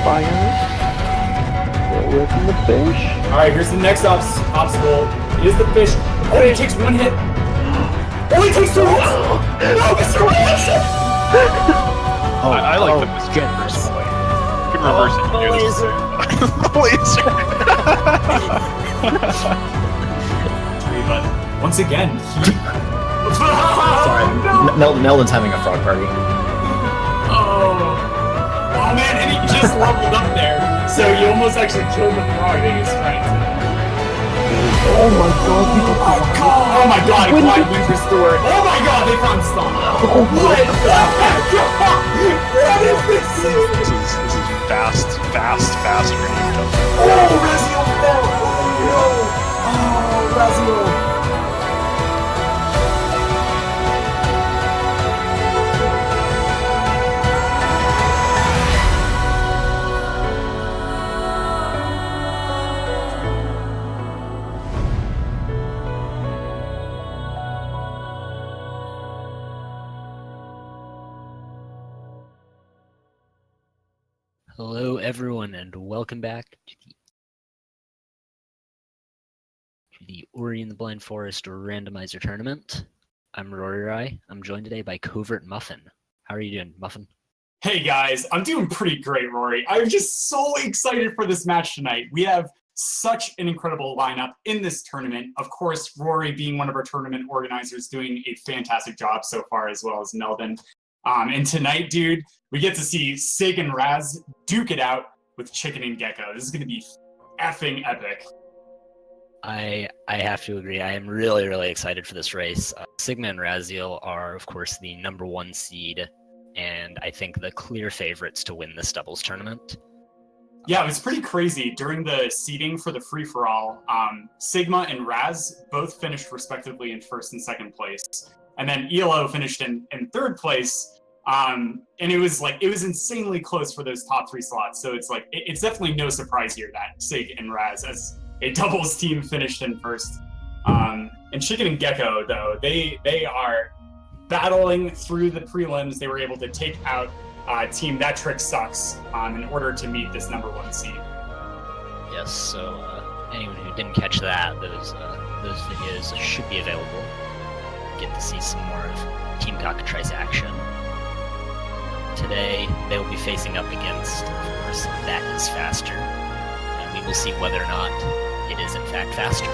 fires. Stay away from the fish. Alright, here's the next obstacle. It is the fish. Oh, he takes one hit. Oh, he takes two hits! Oh, Mr. Wilson! I like the mistake personally. You can reverse it and do this. But once again, he... Sorry, Meldon's having a frog party. Oh man, and he just leveled up there, so you almost actually killed the frog that he was trying to. Oh my god, people Oh my god, Clyde wins restored. Oh my god, they found Stomp. What the heck? What is this? This is fast grenade jump. Oh, Raziel fell! Oh no! Oh, Raziel! Hello everyone and welcome back to the Ori and the Blind Forest Randomizer Tournament. I'm Ro8. I'm joined today by Covert Muffin. How are you doing, Muffin? Hey guys, I'm doing pretty great, Rory. I'm just so excited for this match tonight. We have such an incredible lineup in this tournament. Of course, Rory being one of our tournament organizers doing a fantastic job so far, as well as Meldon. And tonight, dude, we get to see Sig and Raz duke it out with Chicken and Gecko. This is going to be effing epic. I have to agree. I am really excited for this race. Sigma and Raziel are, of course, the #1 seed, and I think the clear favorites to win this doubles tournament. Yeah, it was pretty crazy. During the seeding for the free-for-all, Sigma and Raz both finished respectively in first and second place. And then ELO finished in third place. And it was insanely close for those top 3 slots. So it's like, it's definitely no surprise here that Sig and Raz as a doubles team finished in first. And Chicken and Gecko, though, they are battling through the prelims. They were able to take out team That Trick Sucks in order to meet this #1 seed. Yes, so anyone who didn't catch that, those videos should be available. Get to see some more of Team Cockatrice action. Today, they will be facing up against, of course, That Is Faster, and we will see whether or not it is in fact faster.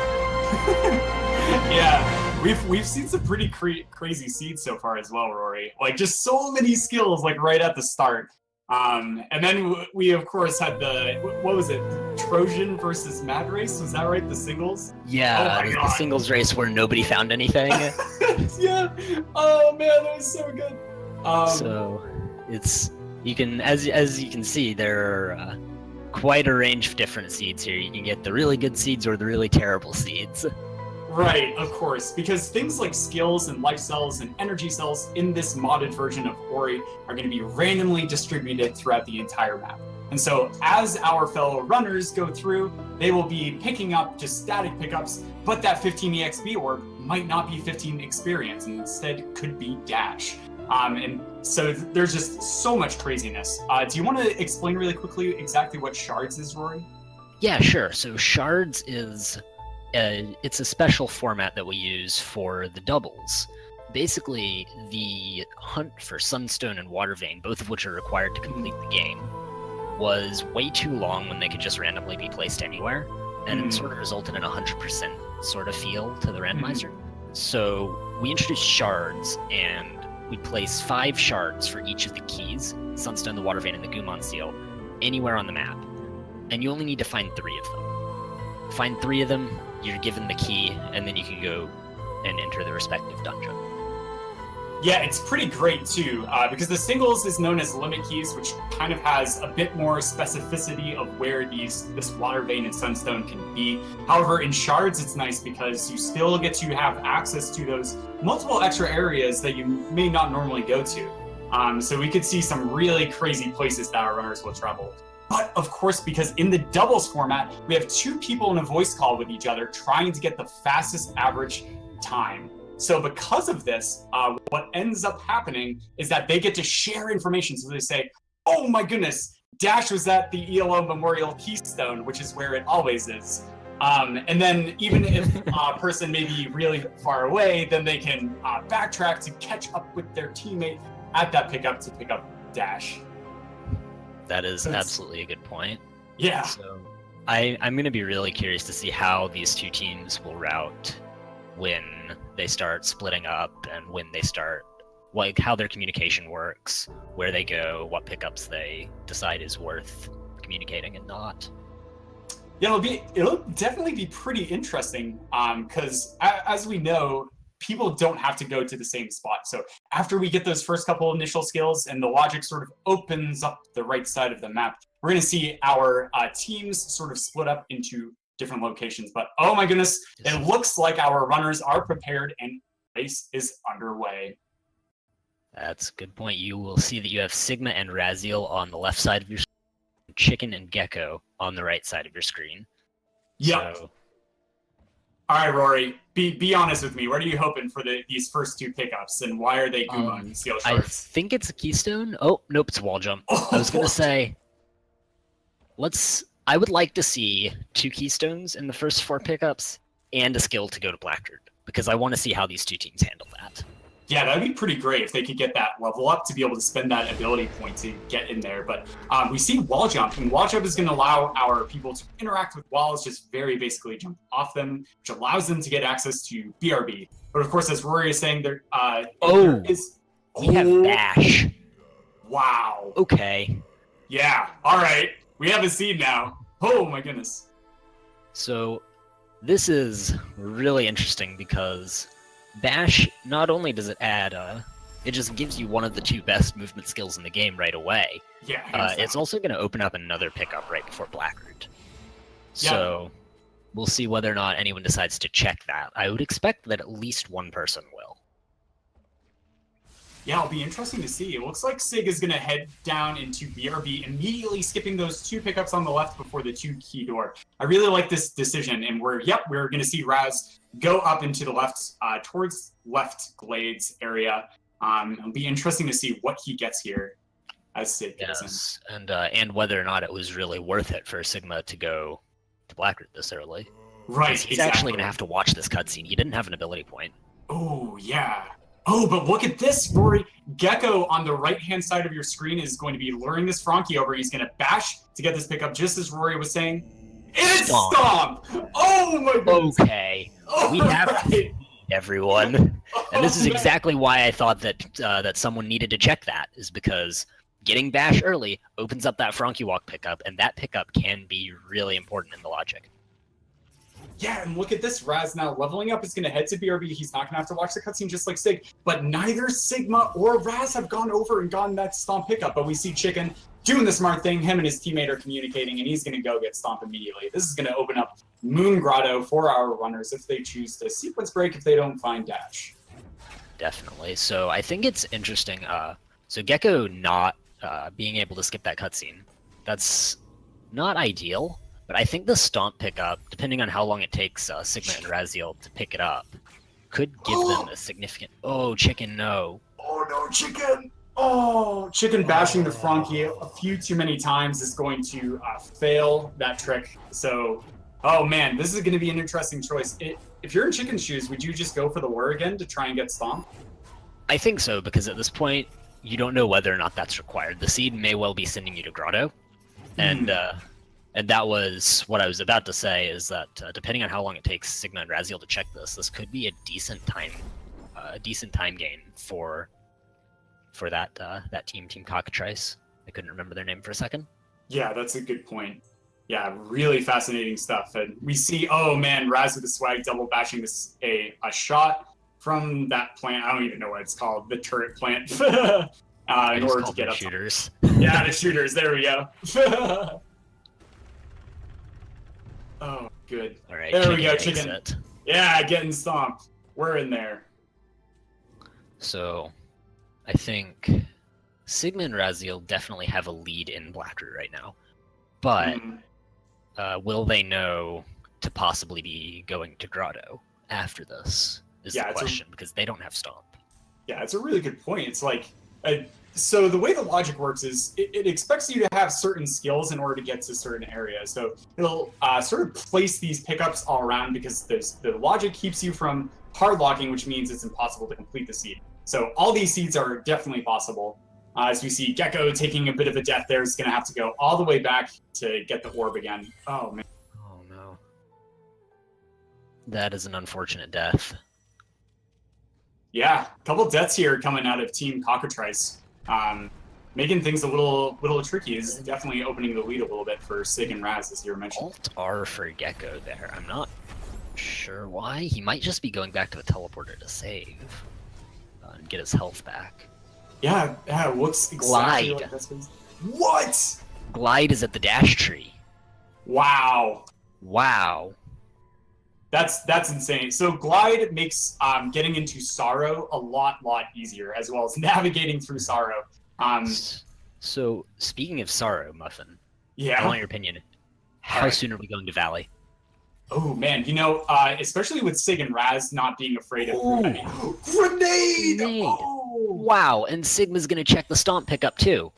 Yeah, we've seen some pretty crazy seeds so far as well, Rory. Like, just so many skills, like, right at the start. And then we, of course, had the, what was it, Trojan versus Mad Race? Was that right, the singles? Yeah, the singles race where nobody found anything. Yeah, oh man, that was so good. So, it's, you can, as you can see, there are quite a range of different seeds here. You can get the really good seeds or the really terrible seeds. Right, of course, because things like skills and life cells and energy cells in this modded version of Ori are going to be randomly distributed throughout the entire map. And so as our fellow runners go through, they will be picking up just static pickups, but that 15 EXP orb might not be 15 experience, and instead could be dash. And so there's just so much craziness. Do you want to explain really quickly exactly what Shards is, Rory? Yeah, sure. So Shards is... it's a special format that we use for the doubles. Basically, the hunt for Sunstone and Watervein, both of which are required to complete the game, was way too long when they could just randomly be placed anywhere, and it sort of resulted in a 100% sort of feel to the randomizer. So we introduced Shards, and we place 5 shards for each of the keys, Sunstone, the Watervein, and the Gumon Seal, anywhere on the map. And you only need to find 3 of them. Find 3 of them, you're given the key, and then you can go and enter the respective dungeon. Yeah, it's pretty great too, because the singles is known as limit keys, which kind of has a bit more specificity of where this Watervein and Sunstone can be. However, in Shards, it's nice because you still get to have access to those multiple extra areas that you may not normally go to. So we could see some really crazy places that our runners will travel. But of course, because in the doubles format, we have 2 people in a voice call with each other trying to get the fastest average time. So because of this, what ends up happening is that they get to share information. So they say, oh my goodness, Dash was at the ELO Memorial Keystone, which is where it always is. And then even if a person may be really far away, then they can backtrack to catch up with their teammate at that pickup to pick up Dash. That is absolutely a good point. Yeah. So I'm going to be really curious to see how these two teams will route when they start splitting up and when they start, like, how their communication works, where they go, what pickups they decide is worth communicating and not. Yeah, it'll definitely be pretty interesting, because as we know, people don't have to go to the same spot. So after we get those first couple initial skills and the logic sort of opens up the right side of the map, we're going to see our teams sort of split up into different locations. But oh my goodness, it looks like our runners are prepared and race is underway. That's a good point. You will see that you have Sigma and Raziel on the left side of your screen, Chicken and Gecko on the right side of your screen. Yep. So, all right, Rory, be honest with me. What are you hoping for these first two pickups, and why are they Guma and Steel I Shards? think it's a Keystone. Oh, nope, it's a wall jump. I was going to say, I would like to see 2 Keystones in the first 4 pickups and a skill to go to Blackguard, because I want to see how these two teams handle that. Yeah, that'd be pretty great if they could get that level up to be able to spend that ability point to get in there. But we see wall jump, and wall jump is going to allow our people to interact with walls, just very basically jump off them, which allows them to get access to BRB. But of course, as Rory is saying, there is... We have Bash. Wow. Okay. Yeah, all right. We have a seed now. Oh my goodness. So this is really interesting because Bash, not only does it add, it just gives you one of the 2 best movement skills in the game right away. Yeah. It's also going to open up another pickup right before Blackroot. Yeah. So we'll see whether or not anyone decides to check that. I would expect that at least one person will. Yeah, it'll be interesting to see. It looks like Sig is going to head down into BRB, immediately skipping those 2 pickups on the left before the 2 key door. I really like this decision, and we're going to see Raz go up into the left, towards left Glades area. It'll be interesting to see what he gets here as Sig goes in. And whether or not it was really worth it for Sigma to go to Blackroot this early. Right, he's actually going to have to watch this cutscene. He didn't have an ability point. Oh, yeah. Oh, but look at this, Rory. Gecko on the right-hand side of your screen is going to be luring this Frankie over. He's going to bash to get this pickup, just as Rory was saying. It's Stomp! Oh my goodness. Okay. We have everyone. And this is exactly why I thought that that someone needed to check that, is because getting Bash early opens up that Frankie Walk pickup, and that pickup can be really important in the logic. Yeah, and look at this. Raz now leveling up is going to head to BRB. He's not going to have to watch the cutscene just like Sig. But neither Sigma or Raz have gone over and gotten that Stomp pickup. But we see Chicken doing the smart thing. Him and his teammate are communicating, and he's going to go get Stomp immediately. This is going to open up Moon Grotto for our runners if they choose to sequence break if they don't find Dash. Definitely. So I think it's interesting. So Gecko not being able to skip that cutscene, that's not ideal. But I think the Stomp pickup, depending on how long it takes Sigma and Raziel to pick it up, could give them a significant... Oh, Chicken, no. Oh, no, Chicken! Oh, Chicken bashing the Frankie a few too many times is going to fail that trick. So, oh man, this is going to be an interesting choice. If you're in Chicken's shoes, would you just go for the War again to try and get Stomp? I think so, because at this point, you don't know whether or not that's required. The seed may well be sending you to Grotto, and that was what I was about to say, is that depending on how long it takes Sigma and Raziel to check this could be a decent time gain for that team Cockatrice. I couldn't remember their name for a second. Yeah, that's a good point. Yeah, really fascinating stuff. And we see, oh man, Raz with the swag double bashing this a shot from that plant. I don't even know what it's called, the turret plant. In order to get up. Shooters. Yeah, the shooters. There we go. Oh, good. All right, there we go, Chicken. Yeah, getting stomped. We're in there. So, I think Sigma and Raziel definitely have a lead in Blackroot right now. But will they know to possibly be going to Grotto after this is the question, because they don't have Stomp. Yeah, it's a really good point. It's like, So the way the logic works is it expects you to have certain skills in order to get to certain areas. So it'll sort of place these pickups all around because the logic keeps you from hard locking, which means it's impossible to complete the seed. So all these seeds are definitely possible. As we see Gecko taking a bit of a death there, is going to have to go all the way back to get the orb again. Oh, man. Oh, no. That is an unfortunate death. Yeah, a couple deaths here coming out of Team Cockatrice. Making things a little tricky. Is definitely opening the lead a little bit for Sig and Raz, as you were mentioning. Alt R for Gecko there. I'm not sure why. He might just be going back to the teleporter to save and get his health back. Yeah, it looks exactly Glide. like that's what? Glide is at the dash tree. Wow. Wow. That's insane. So Glide makes getting into Sorrow a lot easier, as well as navigating through Sorrow. So, speaking of Sorrow, Muffin, I Yeah. want your opinion. How Alright. soon are we going to Valley? Oh man, especially with Sig and Raz not being afraid of Ooh. grenade. Grenade. Oh. Wow, and Sigma's going to check the stomp pickup too.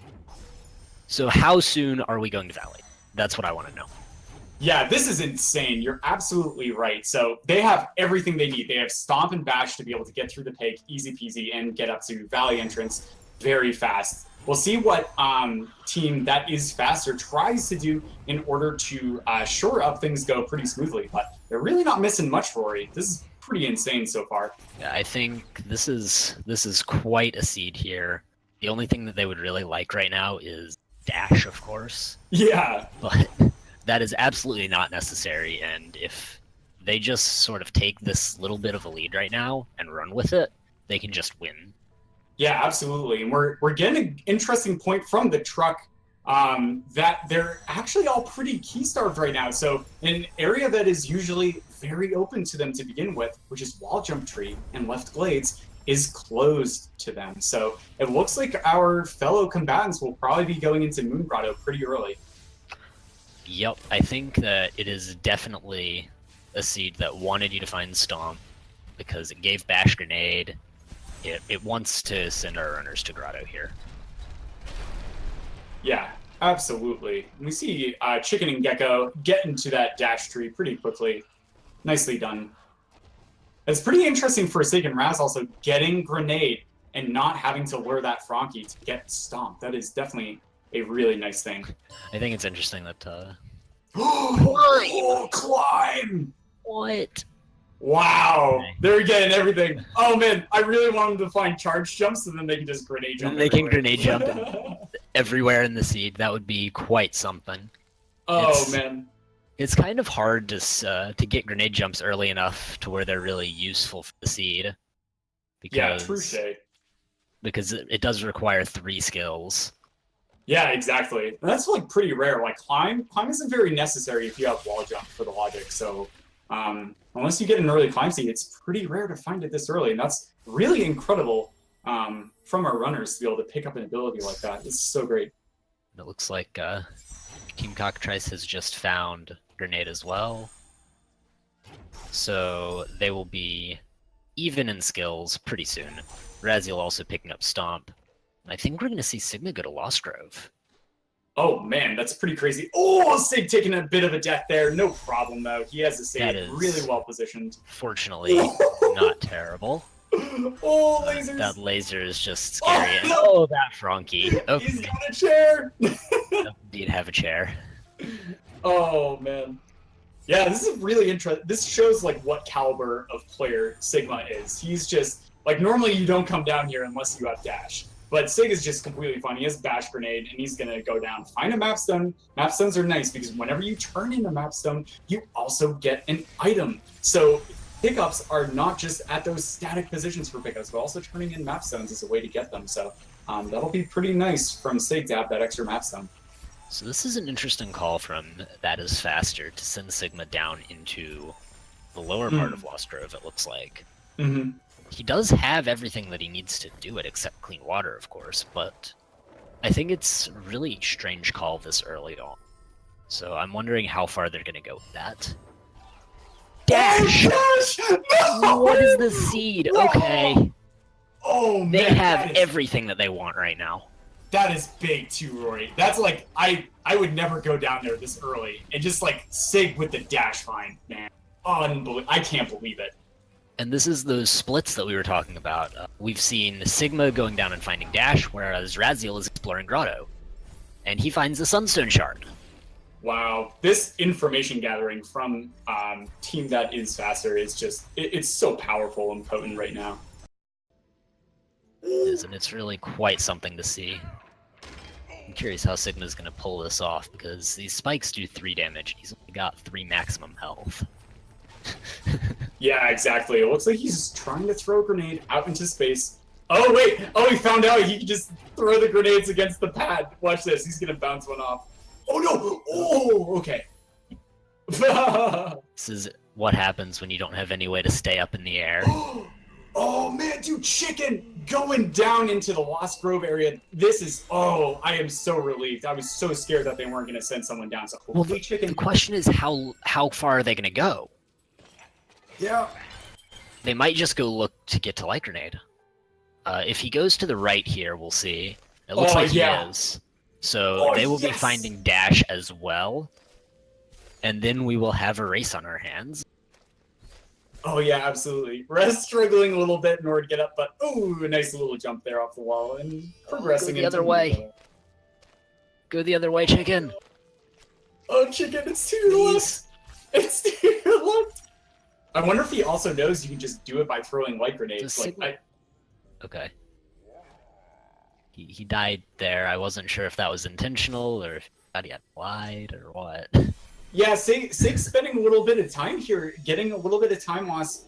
So how soon are we going to Valley? That's what I want to know. Yeah, this is insane. You're absolutely right. So they have everything they need. They have Stomp and Bash to be able to get through the pig, easy peasy, and get up to Valley entrance very fast. We'll see what team that is faster tries to do in order to shore up things go pretty smoothly. But they're really not missing much, Rory. This is pretty insane so far. Yeah, I think this is quite a seed here. The only thing that they would really like right now is dash, of course. Yeah. But that is absolutely not necessary, and if they just sort of take this little bit of a lead right now and run with it, they can just win. Yeah, absolutely. And we're getting an interesting point from the truck that they're actually all pretty key-starved right now. So an area that is usually very open to them to begin with, which is Wall Jump Tree and Left Glades, is closed to them. So it looks like our fellow combatants will probably be going into Moon Grotto pretty early. Yep, I think that it is definitely a seed that wanted you to find Stomp because it gave Bash Grenade. It wants to send our runners to Grotto here. Yeah, absolutely. We see Chicken and Gecko get into that dash tree pretty quickly. Nicely done. It's pretty interesting for Sig and Raz also getting Grenade and not having to lure that Frankie to get stomped. That is definitely a really nice thing. I think it's interesting that Oh, climb! what? Wow, Okay. they're getting everything. Oh man, I really want them to find charge jumps, and then they can just grenade jump. They can everywhere. grenade jump everywhere in the seed. That would be quite something. Oh It's- man, It's kind of hard to get grenade jumps early enough to where they're really useful for the seed. yeah, Because, touche. because it does require 3 skills. Yeah, exactly. And that's like pretty rare. Like climb isn't very necessary if you have wall jump for the logic. So unless you get an early climb seed, it's pretty rare to find it this early, and that's really incredible from our runners to be able to pick up an ability like that. It's so great. It looks like Team Cockatrice has just found Grenade as well. So they will be even in skills pretty soon. Raziel also picking up Stomp. I think we're going to see Sigma go to Lost Grove. Oh man, that's pretty crazy. Oh, Sig taking a bit of a death there. No problem though. He has the That save is- really well positioned. Fortunately, not terrible. Oh, lasers! That laser is just scary. Oh, no! Oh, that Frankie. He's Okay, got a chair. indeed have a chair. Oh man. Yeah, this is really interesting. This shows like what caliber of player Sigma is. He's just like normally you don't come down here unless you have dash. But Sig is just completely fun. He has Bash Grenade, and he's going to go down, find a Map Stone. Map Stones are nice because whenever you turn in a Map Stone, you also get an item. So pickups are not just at those static positions for pickups, but also turning in Map Stones is a way to get them. So that'll be pretty nice from Sig to have that extra Map Stone. So this is an interesting call from That Is Faster to send Sigma down into the lower part of Lost Grove, it looks like. Mm-hmm. He does have everything that he needs to do it, except clean water, of course, but I think it's a really strange call this early on. So I'm wondering how far they're going to go with that. Dash! Oh, Dash! No! What is the seed? No! Okay. Oh man, They have everything that they want right now. That is big too, Rory. That's like I would never go down there this early and just like Sig with the dash find, man. Unbelievable! I can't believe it. And this is those splits that we were talking about. We've seen Sigma going down and finding Dash, whereas Raziel is exploring Grotto. And he finds the Sunstone Shard. Wow, this information gathering from Team That Is Faster is just, it's so powerful and potent right now. It is, and it's really quite something to see. I'm curious how Sigma's going to pull this off, because these spikes do 3 damage, and he's only got 3 maximum health. Yeah, exactly. It looks like he's trying to throw a grenade out into space. Oh, wait! Oh, he found out he can just throw the grenades against the pad. Watch this. He's going to bounce one off. Oh, no! Oh, okay. This is what happens when you don't have any way to stay up in the air. Oh, man, dude, Chicken going down into the Lost Grove area. This is, oh, I am so relieved. I was so scared that they weren't going to send someone down. So hopefully Chicken... The question is how far are they going to go? Yeah. They might just go look to get to Light Grenade. If he goes to the right here, we'll see. It looks like he is. So they will be finding Dash as well. And then we will have a race on our hands. Oh yeah, absolutely. Rez struggling a little bit in order to get up, but ooh, a nice little jump there off the wall and progressing Go the other way. Go the other way, Chicken. Oh, Chicken, it's to your left. It's to your left. I wonder if he also knows you can just do it by throwing light grenades. Okay. He died there. I wasn't sure if that was intentional or if he had lied or what. Yeah, Sig's spending a little bit of time here, getting a little bit of time loss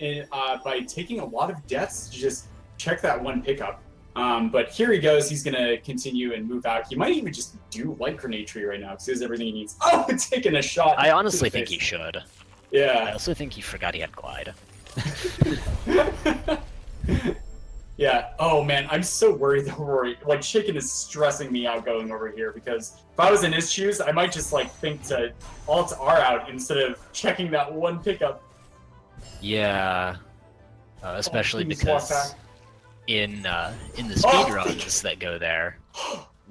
by taking a lot of deaths to just check that one pickup. But here he goes. He's going to continue and move out. He might even just do light grenade tree right now because he has everything he needs. Oh, taking a shot. I honestly think he should. Yeah. I also think he forgot he had Glide. Yeah. Oh man, I'm so worried though, Rory. Like Chicken is stressing me out going over here because if I was in his shoes, I might just like think to alt R out instead of checking that one pickup. Yeah. Especially because in the speedruns that go there,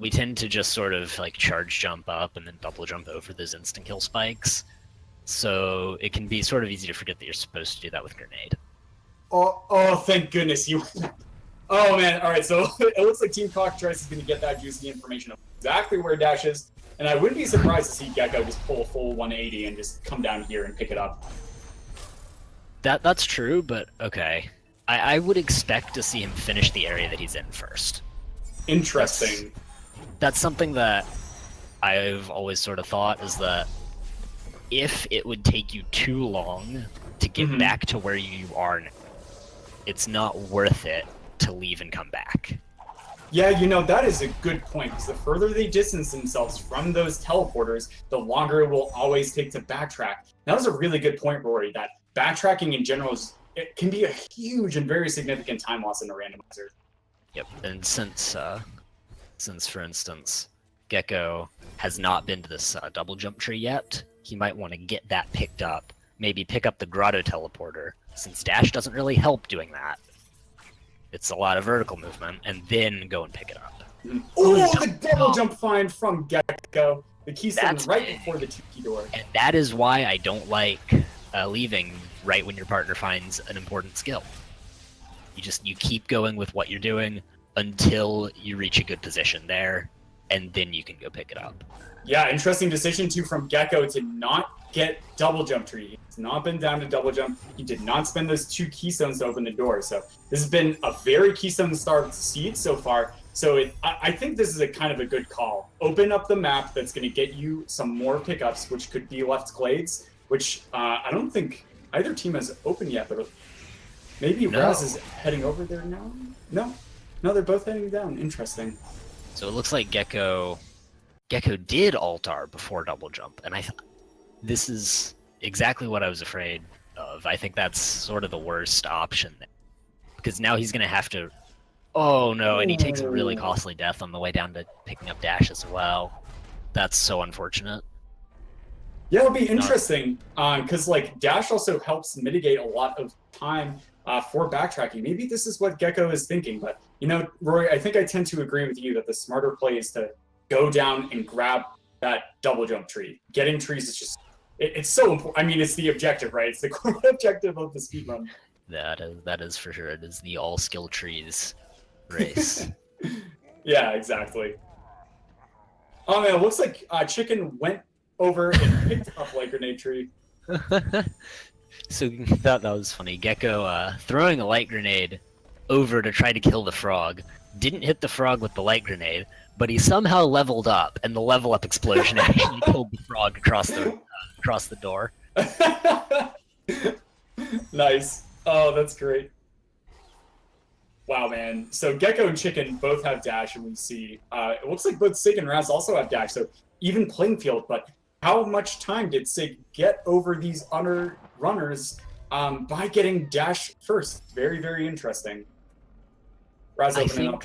we tend to just sort of like charge jump up and then double jump over those instant kill spikes. So it can be sort of easy to forget that you're supposed to do that with grenade. Oh, thank goodness you. Oh man, all right. So it looks like Team Cockatrice is going to get that juicy information of exactly where Dash is, and I wouldn't be surprised to see Gecko just pull a full 180 and just come down here and pick it up. That's true, but okay. I would expect to see him finish the area that he's in first. Interesting. That's something that I've always sort of thought is that if it would take you too long to get back to where you are now, it's not worth it to leave and come back. Yeah, you know, that is a good point, because the further they distance themselves from those teleporters, the longer it will always take to backtrack. That was a really good point, Rory, that backtracking in general it can be a huge and very significant time loss in a randomizer. Yep, and since for instance, Gecko has not been to this double jump tree yet, he might want to get that picked up, maybe pick up the Grotto teleporter, since Dash doesn't really help doing that. It's a lot of vertical movement, and then go and pick it up. Oh, the double jump find from Gecko. The keystone right before the 2-key door. And that is why I don't like leaving right when your partner finds an important skill. You keep going with what you're doing until you reach a good position there, and then you can go pick it up. Yeah, interesting decision too from Gecko to not get double jump tree. He's not been down to double jump. He did not spend those 2 keystones to open the door. So this has been a very keystone starved seed so far. So I think this is a kind of a good call. Open up the map that's going to get you some more pickups, which could be left glades, which I don't think either team has opened yet, but maybe Raz is heading over there now? No, they're both heading down. Interesting. So it looks like Gecko did altar before double jump, and I thought this is exactly what I was afraid of. I think that's sort of the worst option there, because now he's going to have to... Oh no, and he takes a really costly death on the way down to picking up Dash as well. That's so unfortunate. Yeah, it'll be interesting, because like Dash also helps mitigate a lot of time for backtracking. Maybe this is what Gecko is thinking, but you know, Roy, I think I tend to agree with you that the smarter play is to go down and grab that double jump tree. Getting trees is just, it's so important. I mean, it's the objective, right? It's the core objective of the speedrun. That is for sure. It is the all skill trees race. Yeah, exactly. Oh man, it looks like Chicken went over and picked up like grenade tree. So that was funny. Gecko throwing a light grenade over to try to kill the frog. Didn't hit the frog with the light grenade, but he somehow leveled up, and the level up explosion actually killed the frog across the door. Nice. Oh, that's great. Wow, man. So Gecko and Chicken both have dash, and we see it looks like both Sig and Raz also have dash. So even playing field, but how much time did Sig get over these under runners by getting dash first? Very, very interesting. Raz opening up.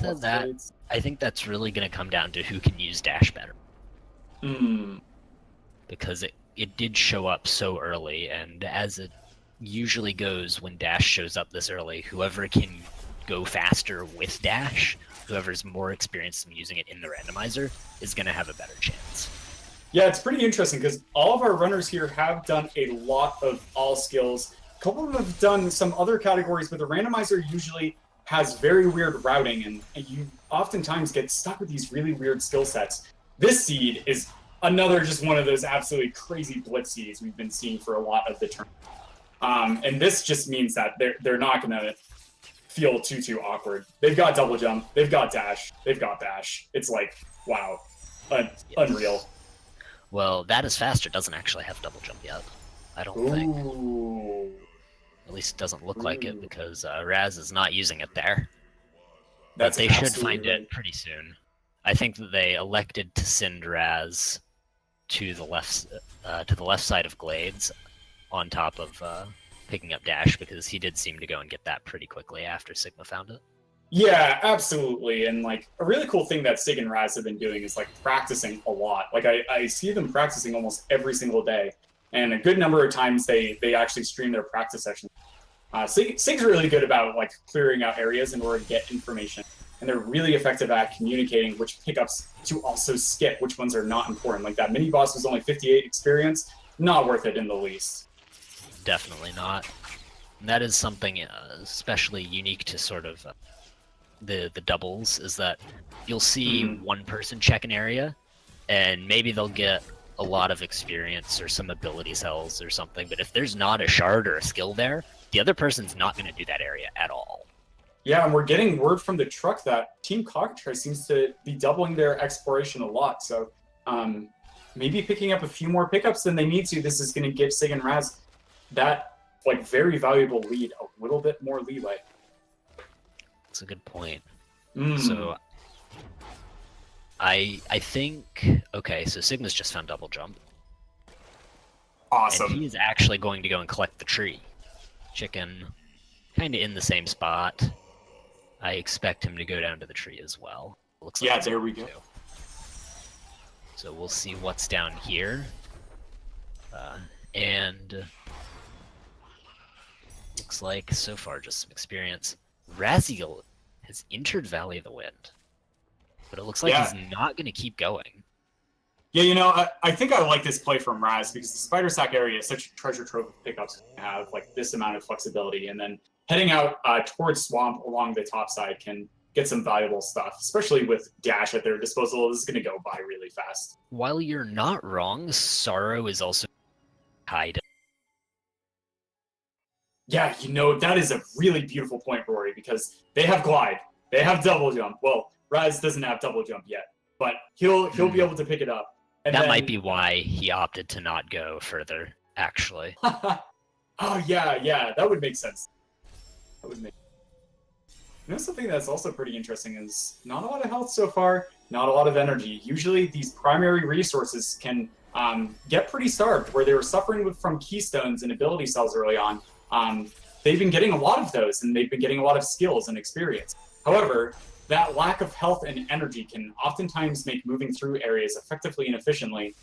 I think that's really going to come down to who can use dash better. Because it did show up so early, and as it usually goes when dash shows up this early, whoever can go faster with dash, whoever's more experienced in using it in the randomizer, is going to have a better chance. Yeah, it's pretty interesting because all of our runners here have done a lot of all skills. A couple of them have done some other categories, but the randomizer usually has very weird routing, and you oftentimes get stuck with these really weird skill sets. This seed is another just one of those absolutely crazy blitz seeds we've been seeing for a lot of the turn. And this just means that they're not going to feel too awkward. They've got double jump, they've got dash, they've got bash. It's like, wow, unreal. Well, That Is Faster doesn't actually have double jump yet. I don't think. At least it doesn't look like it, because Raz is not using it there. But they should find it pretty soon. I think that they elected to send Raz to the left side of Glades, on top of picking up dash, because he did seem to go and get that pretty quickly after Sigma found it. Yeah, absolutely. And like a really cool thing that Sig and Raz have been doing is like practicing a lot. Like I see them practicing almost every single day, and a good number of times they actually stream their practice sessions. Sig's really good about like clearing out areas in order to get information, and they're really effective at communicating which pickups to also skip, which ones are not important. Like that mini boss was only 58 experience, not worth it in the least. Definitely not. And that is something especially unique to sort of the doubles, is that you'll see one person check an area, and maybe they'll get a lot of experience or some ability cells or something, but if there's not a shard or a skill there, the other person's not going to do that area at all. Yeah, and we're getting word from the truck that Team Cockatrice seems to be doubling their exploration a lot, so maybe picking up a few more pickups than they need to. This is going to give Sig and Raz that like very valuable lead a little bit more leeway. That's a good point. So I think, okay, so Sigma's just found double jump. Awesome. And he's actually going to go and collect the tree. Chicken, kind of in the same spot. I expect him to go down to the tree as well. Looks like yeah, there we go. So we'll see what's down here. And looks like so far just some experience. Raziel has entered Valley of the Wind, but it looks like he's not going to keep going. Yeah, you know, I think I like this play from Raz because the Spider Sack area is such a treasure trove of pickups. You have like this amount of flexibility, and then heading out towards Swamp along the top side can get some valuable stuff, especially with dash at their disposal. This is going to go by really fast. While you're not wrong, Sorrow is also hide. Yeah, you know, that is a really beautiful point, Rory, because they have glide, they have double jump. Well, Raz doesn't have double jump yet, but he'll be able to pick it up. And that might be why he opted to not go further, actually. Oh yeah, that would make sense. That would make. You know, something that's also pretty interesting is not a lot of health so far, not a lot of energy. Usually these primary resources can get pretty starved, where they were suffering from keystones and ability cells early on. They've been getting a lot of those, and they've been getting a lot of skills and experience. However, that lack of health and energy can oftentimes make moving through areas effectively and efficiently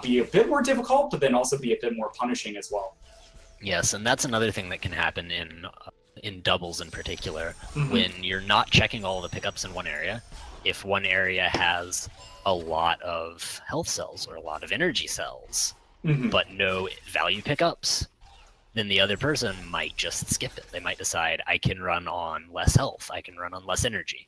be a bit more difficult, but then also be a bit more punishing as well. Yes, and that's another thing that can happen in in doubles in particular, when you're not checking all the pickups in one area, if one area has a lot of health cells or a lot of energy cells, but no value pickups, then the other person might just skip it. They might decide, I can run on less health, I can run on less energy.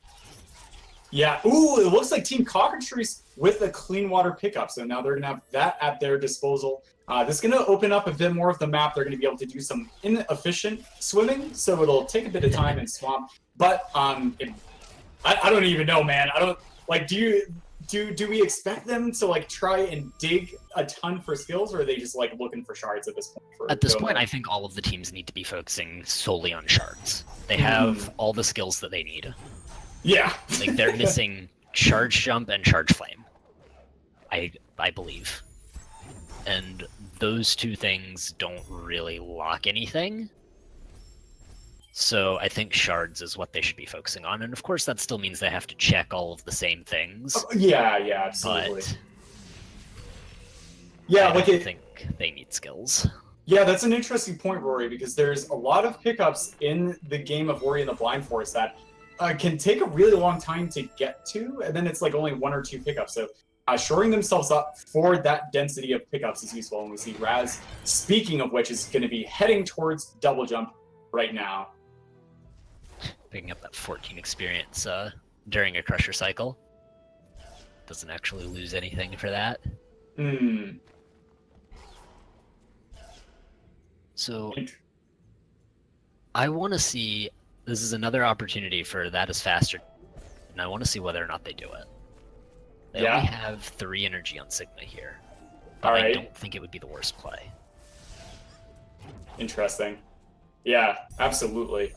Yeah, ooh, it looks like Team Cockatrice with a clean water pickup. So now they're going to have that at their disposal. This is going to open up a bit more of the map. They're going to be able to do some inefficient swimming, so it'll take a bit of time in Swamp. But I don't even know, man. I don't, like, do we expect them to, like, try and dig a ton for skills, or are they just, like, looking for shards at this point? At this point, I think all of the teams need to be focusing solely on shards. They have all the skills that they need. Yeah. Like, they're missing Charge Jump and Charge Flame, I believe. And those two things don't really lock anything. So I think shards is what they should be focusing on. And of course, that still means they have to check all of the same things. Yeah, absolutely. But yeah, I don't think they need skills. Yeah, that's an interesting point, Rory, because there's a lot of pickups in the game of Ori and the Blind Forest that can take a really long time to get to, and then it's like only 1 or 2 pickups. So shoring themselves up for that density of pickups is useful. And we see Raz, speaking of which, is going to be heading towards double jump right now. Picking up that 14 experience during a Crusher cycle. Doesn't actually lose anything for that. So I want to see, this is another opportunity for that is faster, and I want to see whether or not they do it. They only have 3 energy on Sigma here, but I don't think it would be the worst play. Interesting. Yeah, absolutely.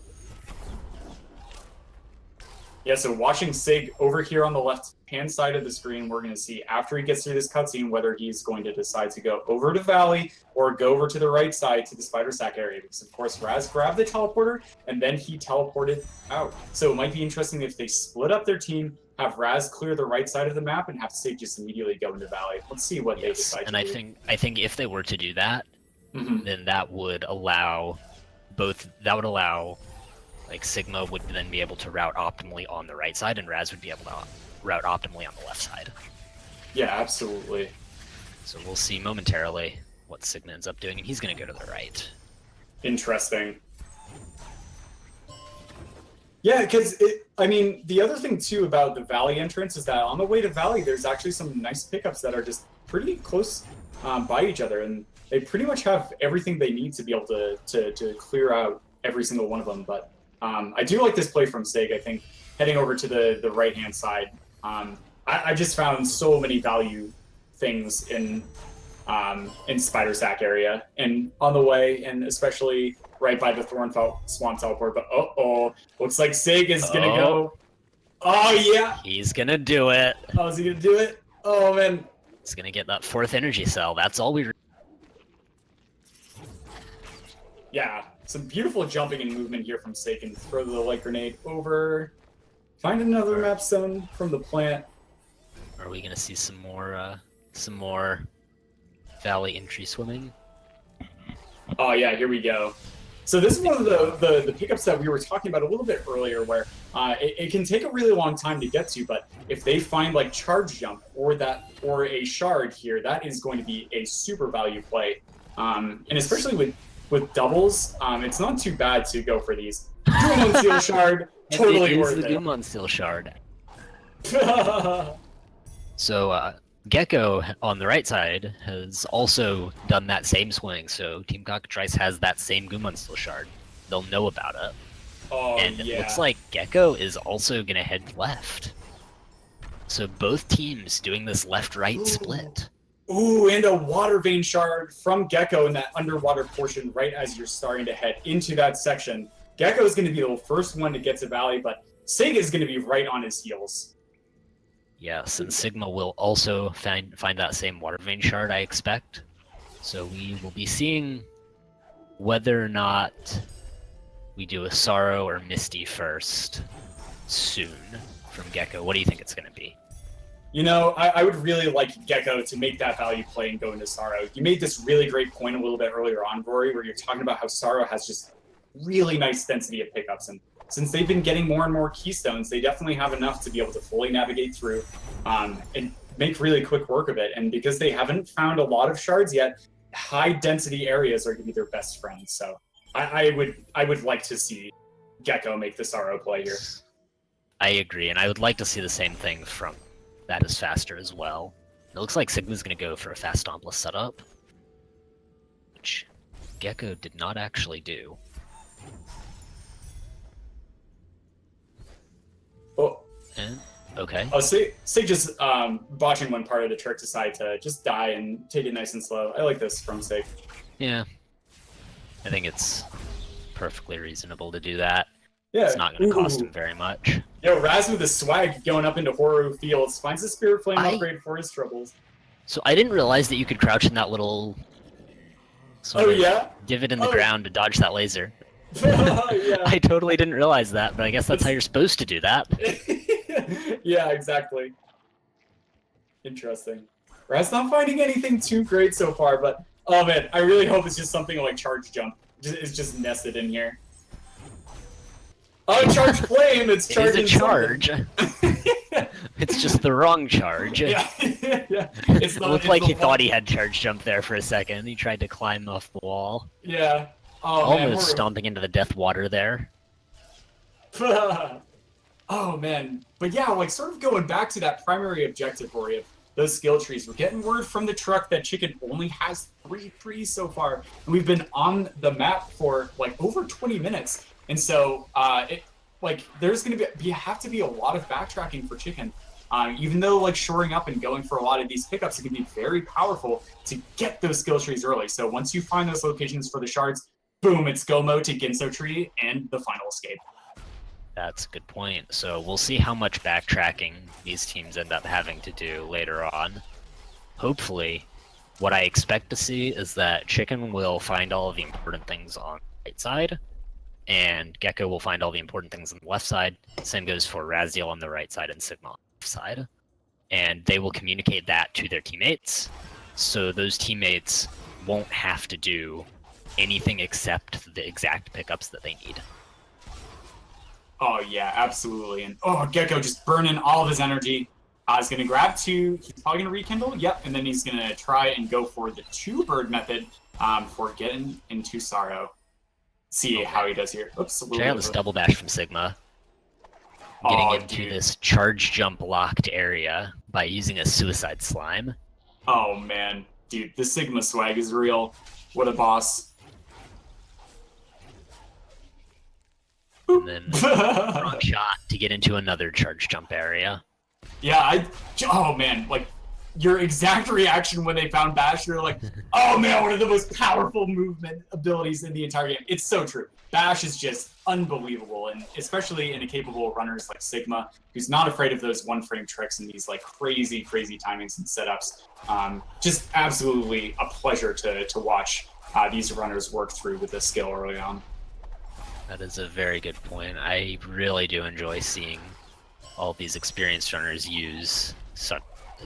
Yeah, so watching Sig over here on the left-hand side of the screen, we're going to see after he gets through this cutscene whether he's going to decide to go over to Valley or go over to the right side to the Spider Sack area. Because, of course, Raz grabbed the teleporter, and then he teleported out. So it might be interesting if they split up their team, have Raz clear the right side of the map, and have Sig just immediately go into Valley. Let's see what they decide to do. And I think if they were to do that, then that would allow like Sigma would then be able to route optimally on the right side, and Raz would be able to route optimally on the left side. Yeah, absolutely. So we'll see momentarily what Sigma ends up doing, and he's going to go to the right. Interesting. Yeah, because I mean, the other thing too about the Valley entrance is that on the way to Valley, there's actually some nice pickups that are just pretty close by each other, and they pretty much have everything they need to be able to clear out every single one of them. But I do like this play from Sig. I think heading over to the right-hand side, I just found so many value things in Spider Sack area and on the way, and especially right by the Swamp teleport. But looks like Sig is gonna go. Oh yeah, he's gonna do it. Oh, is he gonna do it? Oh man, he's gonna get that 4th energy cell. That's all we. Yeah, some beautiful jumping and movement here from Sig, and throw the light grenade over. Find another map stone from the plant. Are we gonna see some more Valley entry swimming? Oh yeah, here we go. So this is one of the pickups that we were talking about a little bit earlier, where it can take a really long time to get to, but if they find like charge jump or a shard here, that is going to be a super value play, and especially with doubles, it's not too bad to go for these. Doom Steel Shard, totally worth it. Doom Steel Shard. So Gecko on the right side has also done that same swing, so Team Cockatrice has that same Goomon Steel Shard. They'll know about it. Oh, and yeah. It looks like Gecko is also going to head left. So both teams doing this left-right split. Ooh, and a Water Vein Shard from Gecko in that underwater portion right as you're starting to head into that section. Gecko is going to be the first one to get to Valley, but Sig is going to be right on his heels. Yes, and Sigma will also find that same Water Vein Shard, I expect. So we will be seeing whether or not we do a Sorrow or Misty first soon from Gecko. What do you think it's going to be? You know, I would really like Gecko to make that value play and go into Sorrow. You made this really great point a little bit earlier on, Rory, where you're talking about how Sorrow has just really nice density of pickups. And since they've been getting more and more keystones, they definitely have enough to be able to fully navigate through and make really quick work of it. And because they haven't found a lot of shards yet, high density areas are going to be their best friends. So I would like to see Gecko make the Sorrow play here. I agree, and I would like to see the same thing from That Is Faster as well. It looks like Sigma's going to go for a fast Stompless setup, which Gecko did not actually do. Oh. And, okay. Oh, Sig just botching one part of the trick decide to just die and take it nice and slow. I like this from Sig. Yeah. I think it's perfectly reasonable to do that. Yeah. It's not going to cost him very much. Yo, Raz with the swag going up into Horror Fields finds the Spirit Flame upgrade for his troubles. So I didn't realize that you could crouch in that little divot in the ground to dodge that laser. Yeah. I totally didn't realize that, but I guess that's how you're supposed to do that. Yeah, exactly. Interesting. Raz not finding anything too great so far, but oh man, I really hope it's just something like Charge Jump. It's just nested in here. Oh, Charge Flame! It's charging. It is a charge. It's just the wrong charge. Yeah. It looked like he thought he had Charge Jump there for a second. He tried to climb off the wall. Yeah. Oh, almost stomping into the death water there. Oh man. But yeah, like sort of going back to that primary objective, Rory, of those skill trees. We're getting word from the truck that Chicken only has 3 trees so far. And we've been on the map for like over 20 minutes. And so there's going to have to be a lot of backtracking for Chicken. Even though like shoring up and going for a lot of these pickups, it can be very powerful to get those skill trees early. So once you find those locations for the shards, boom, it's go mode to Ginso tree and the final escape. That's a good point. So we'll see how much backtracking these teams end up having to do later on. Hopefully, what I expect to see is that Chicken will find all of the important things on the right side, and Gecko will find all the important things on the left side. Same goes for Raziel on the right side and Sigma on the left side. And they will communicate that to their teammates, so those teammates won't have to do anything except the exact pickups that they need. Oh yeah, absolutely. And oh, Gecko just burning all of his energy. He's going to grab 2. He's probably going to rekindle. Yep. And then he's going to try and go for the 2-bird method for getting into Sorrow. See how he does here. Oops. Check out this double bash from Sigma. Getting into this charge jump locked area by using a suicide slime. Oh man. Dude, the Sigma swag is real. What a boss. And then wrong shot to get into another charge jump area. Yeah, oh man, like your exact reaction when they found Bash, you're like, oh man, one of the most powerful movement abilities in the entire game. It's so true. Bash is just unbelievable, and especially in a capable runners like Sigma, who's not afraid of those one-frame tricks and these like crazy timings and setups. Just absolutely a pleasure to watch these runners work through with this skill early on. That is a very good point. I really do enjoy seeing all these experienced runners use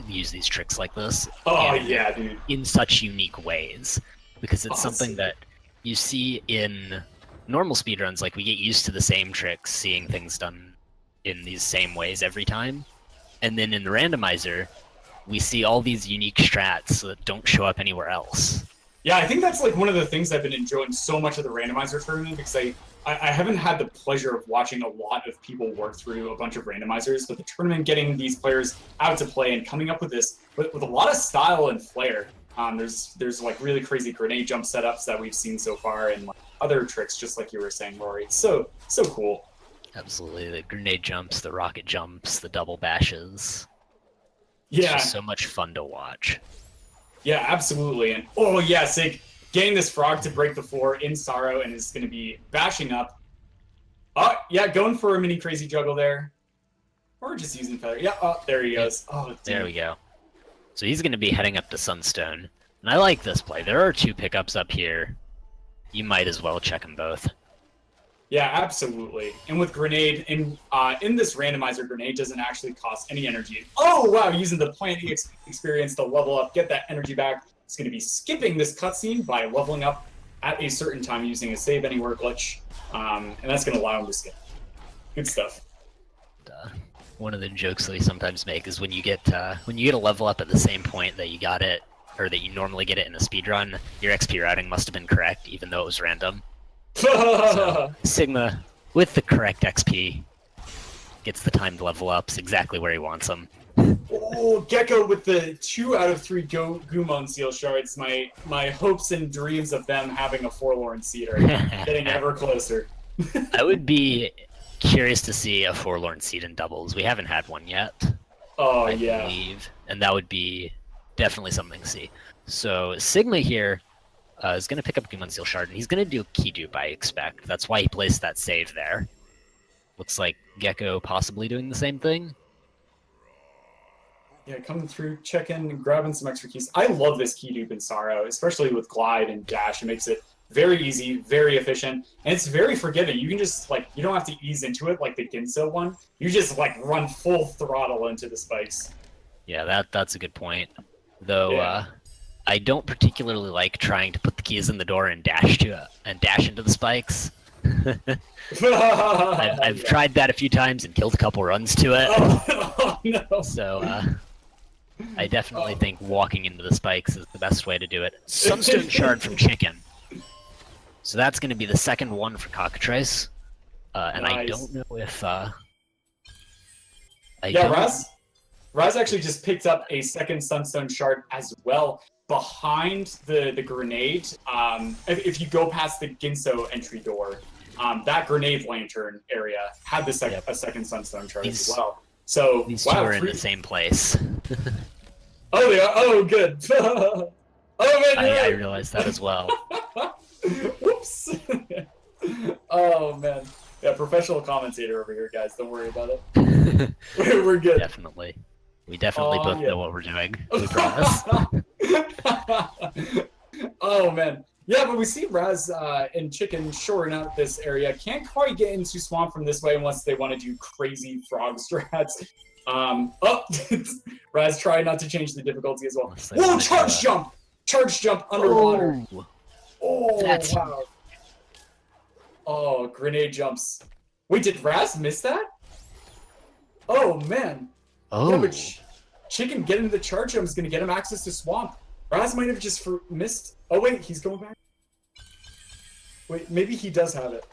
these tricks like this. Oh yeah, dude. In such unique ways, because it's something that you see in normal speedruns. Like, we get used to the same tricks, seeing things done in these same ways every time, and then in the randomizer, we see all these unique strats that don't show up anywhere else. Yeah, I think that's like one of the things I've been enjoying so much of the randomizer tournament, because I haven't had the pleasure of watching a lot of people work through a bunch of randomizers, but the tournament getting these players out to play and coming up with this with a lot of style and flair. There's like really crazy grenade jump setups that we've seen so far, and like other tricks, just like you were saying, Rory. It's so cool. Absolutely, the grenade jumps, the rocket jumps, the double bashes. Yeah, it's just so much fun to watch. Yeah, absolutely. And oh yeah, Sig getting this frog to break the floor in Sorrow and is going to be bashing up. Oh yeah, going for a mini crazy juggle there, or just using feather. Yeah, oh there he goes. Oh, dude. There we go. So he's going to be heading up to Sunstone, and I like this play. There are 2 pickups up here. You might as well check them both. Yeah, absolutely. And with Grenade, in this randomizer, Grenade doesn't actually cost any energy. Oh, wow, using the plant experience to level up, get that energy back. It's going to be skipping this cutscene by leveling up at a certain time using a save anywhere glitch, and that's going to allow him to skip. Good stuff. One of the jokes that we sometimes make is when you get a level up at the same point that you got it, or that you normally get it in a speedrun, your XP routing must have been correct, even though it was random. So, Sigma, with the correct XP, gets the timed level ups exactly where he wants them. Oh, Gecko with the 2 out of 3 Gumon Seal Shards. My hopes and dreams of them having a forlorn seed are getting ever closer. I would be curious to see a forlorn seed in doubles. We haven't had one yet. Oh, I yeah. believe, and that would be definitely something to see. So Sigma here is going to pick up Gumon Seal Shard, and he's going to do a key dupe, I expect. That's why he placed that save there. Looks like Gecko possibly doing the same thing. Yeah, coming through, checking, grabbing some extra keys. I love this key dupe in Sorrow, especially with Glide and Dash. It makes it very easy, very efficient, and it's very forgiving. You can just, like, you don't have to ease into it like the Ginso one. You just, like, run full throttle into the spikes. Yeah, that's a good point. Though, Yeah. I don't particularly like trying to put the keys in the door and dash into the spikes. I've tried that a few times and killed a couple runs to it. Oh, no. So, I definitely think walking into the spikes is the best way to do it. Sunstone Shard from Chicken. So that's going to be the second one for Cockatrice. And Nice. I don't know if... Raz actually just picked up a second Sunstone Shard as well behind the grenade. If you go past the Ginso entry door, that grenade lantern area had a second Sunstone Shard as well. So These two are in the same place. Oh, they are. Oh, good. Oh man, I realized that as well. Whoops. Oh man. Yeah, professional commentator over here, guys. Don't worry about it. We're good. Definitely. We definitely both yeah. know what we're doing. We promise. Oh man. Yeah, but we see Raz and Chicken shoring out this area. Can't quite get into Swamp from this way unless they want to do crazy frog strats. Raz tried not to change the difficulty as well. Whoa, charge jump! Charge jump underwater. Oh, That's... wow. Oh, grenade jumps. Wait, did Raz miss that? Oh, man. Oh. Yeah, but Chicken getting the charge jump is going to get him access to Swamp. Raz might have just missed. Oh, wait, he's going back. Wait, maybe he does have it.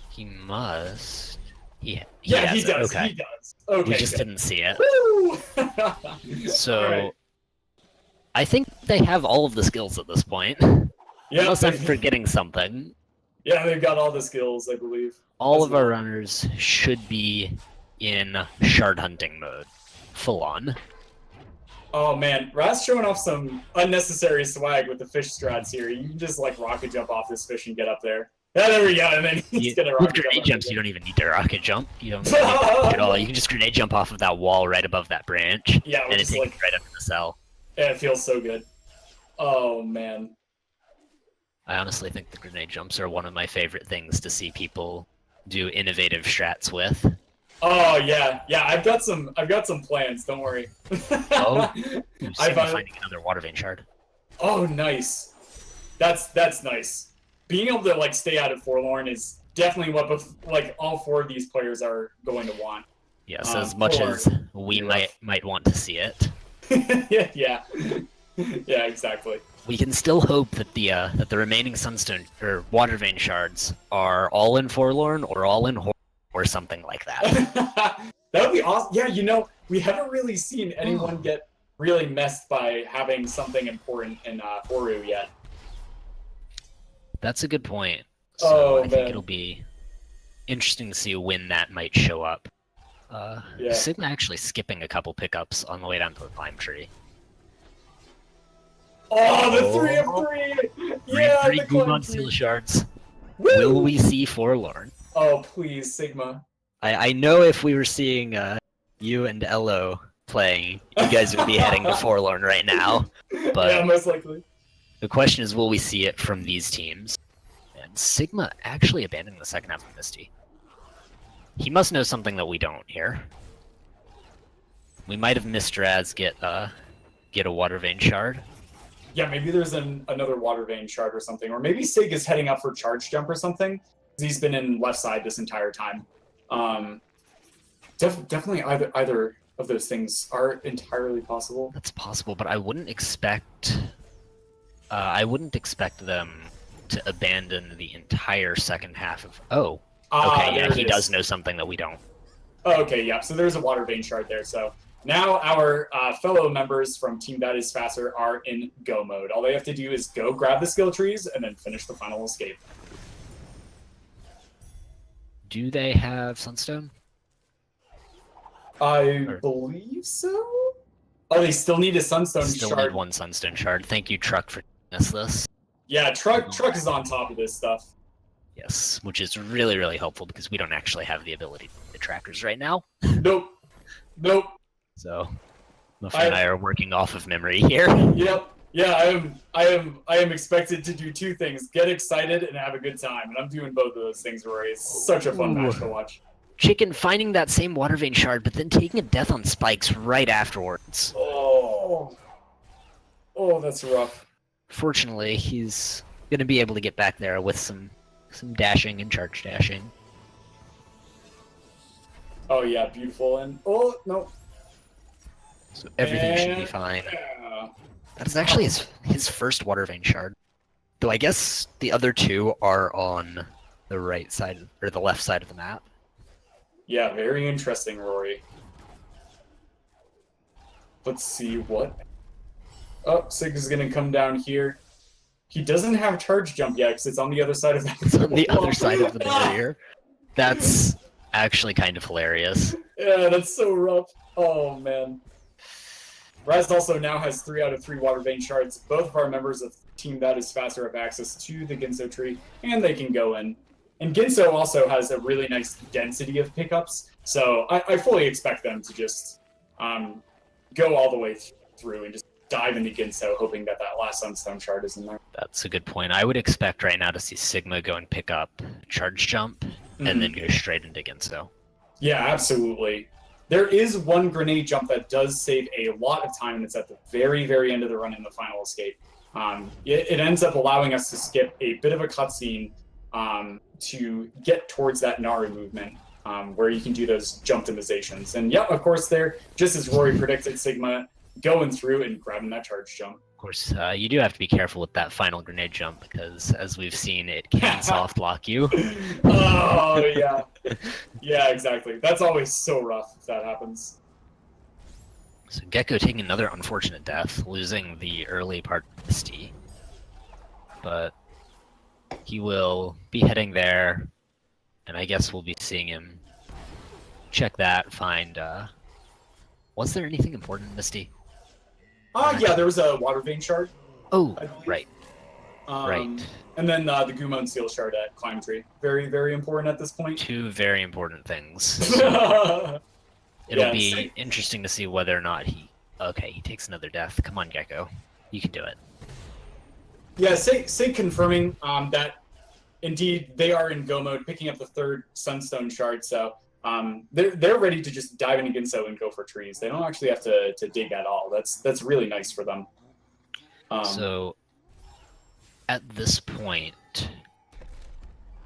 He must. Yeah, he does. Okay. He does. Okay. We just didn't see it. Woo! So, Right. I think they have all of the skills at this point. Yeah, Unless I'm forgetting something. Yeah, they've got all the skills, I believe. All of our runners should be in shard hunting mode. Full on. Oh man, Raz showing off some unnecessary swag with the fish strats here. You can just like rocket jump off this fish and get up there. Yeah, there we go, and then he's gonna With rocket grenade jump. jumps, you don't even need to rocket jump. You don't need to at all. You can just grenade jump off of that wall right above that branch. Yeah, and it just takes like you right up to the cell. yeah, it feels so good. Oh man. I honestly think the grenade jumps are one of my favorite things to see people do innovative strats with. Oh yeah, yeah. I've got some plans. Don't worry. Oh, I'm I found- finding another water vein shard. Oh, nice. That's nice. Being able to like stay out of Forlorn is definitely what all 4 of these players are going to want. Yes, as much Forlorn. as we might want to see it. Yeah. Yeah, exactly. We can still hope that the remaining sunstone or water vein shards are all in Forlorn or all in Horror or something like that. That would be awesome. Yeah, we haven't really seen anyone get really messed by having something important in Horu yet. That's a good point. So I think man. it'll be interesting to see when that might show up. Yeah. Sigma actually skipping a couple pickups on the way down to the climb tree. Oh, the 3 of 3! Yeah, Three the climb Gumon tree. Seal Shards. Woo! Will we see Forlorn? Oh, please, Sigma. I know if we were seeing you and Elo playing, you guys would be heading to Forlorn right now. But Yeah, most likely. the question is, will we see it from these teams? And Sigma actually abandoning the second half of Misty. He must know something that we don't here. We might have missed Raz get a water vein shard. Yeah, maybe there's another water vein shard or something, or maybe Sig is heading up for charge jump or something. Because he's been in left side this entire time. Definitely either of those things are entirely possible. That's possible, but I wouldn't expect. I wouldn't expect them to abandon the entire second half of. Oh, okay, yeah, he does know something that we don't. Oh, okay, yeah. So there's a water vein shard there. So now our fellow members from Team That Is Faster are in go mode. All they have to do is go grab the skill trees and then finish the final escape. Do they have Sunstone? I believe so. Oh, they still need a Sunstone Still shard. need one Sunstone shard. Thank you, Truck, for giving us this. Yeah, Truck is on top of this stuff. Yes, which is really, really helpful because we don't actually have the ability to do the trackers right now. Nope. So, Muffin and I are working off of memory here. Yep. Yeah, I am expected to do two things: get excited and have a good time. And I'm doing both of those things, Rory. It's such a fun match to watch. Chicken finding that same water vein shard, but then taking a death on spikes right afterwards. Oh, that's rough. Fortunately, he's gonna be able to get back there with some dashing and charge dashing. Oh yeah, beautiful. And oh no. So everything should be fine. Yeah. That's actually his first water vein shard. Though I guess the other two are on the right side or the left side of the map. Yeah, very interesting, Rory. Let's see what. Oh, Sig is gonna come down here. He doesn't have charge jump yet because it's on the other side of that. It's on the other side of the barrier. That's actually kind of hilarious. Yeah, that's so rough. Oh man. Raz also now has 3 out of 3 water vein shards. Both of our members of Team That Is Faster have access to the Ginso tree, and they can go in. And Ginso also has a really nice density of pickups, so I fully expect them to just go all the way through and just dive into Ginso, hoping that last Sunstone shard is in there. That's a good point. I would expect right now to see Sigma go and pick up charge jump, and then go straight into Ginso. Yeah, absolutely. There is one grenade jump that does save a lot of time, and it's at the very, very end of the run in the final escape. It ends up allowing us to skip a bit of a cutscene to get towards that Naru movement, where you can do those jump optimizations. And yeah, of course, there, just as Rory predicted, Sigma going through and grabbing that charge jump. Of course, you do have to be careful with that final grenade jump because, as we've seen, it can soft lock you. Oh, yeah. Yeah, exactly. That's always so rough if that happens. So Gecko taking another unfortunate death, losing the early part of Misty. But he will be heading there, and I guess we'll be seeing him check that, find... Was there anything important in Misty? Yeah, there was a water vein shard. Oh, right. Right. And then the Gumon Seal shard at Climb Tree. Very, very important at this point. Two very important things. It'll Yeah, be interesting to see whether or not he... Okay, he takes another death. Come on, Gecko. You can do it. Yeah, say confirming that indeed they are in go mode, picking up the 3rd Sunstone shard, so they're ready to just dive into Ginso and go for trees. They don't actually have to dig at all. That's really nice for them. So, at this point,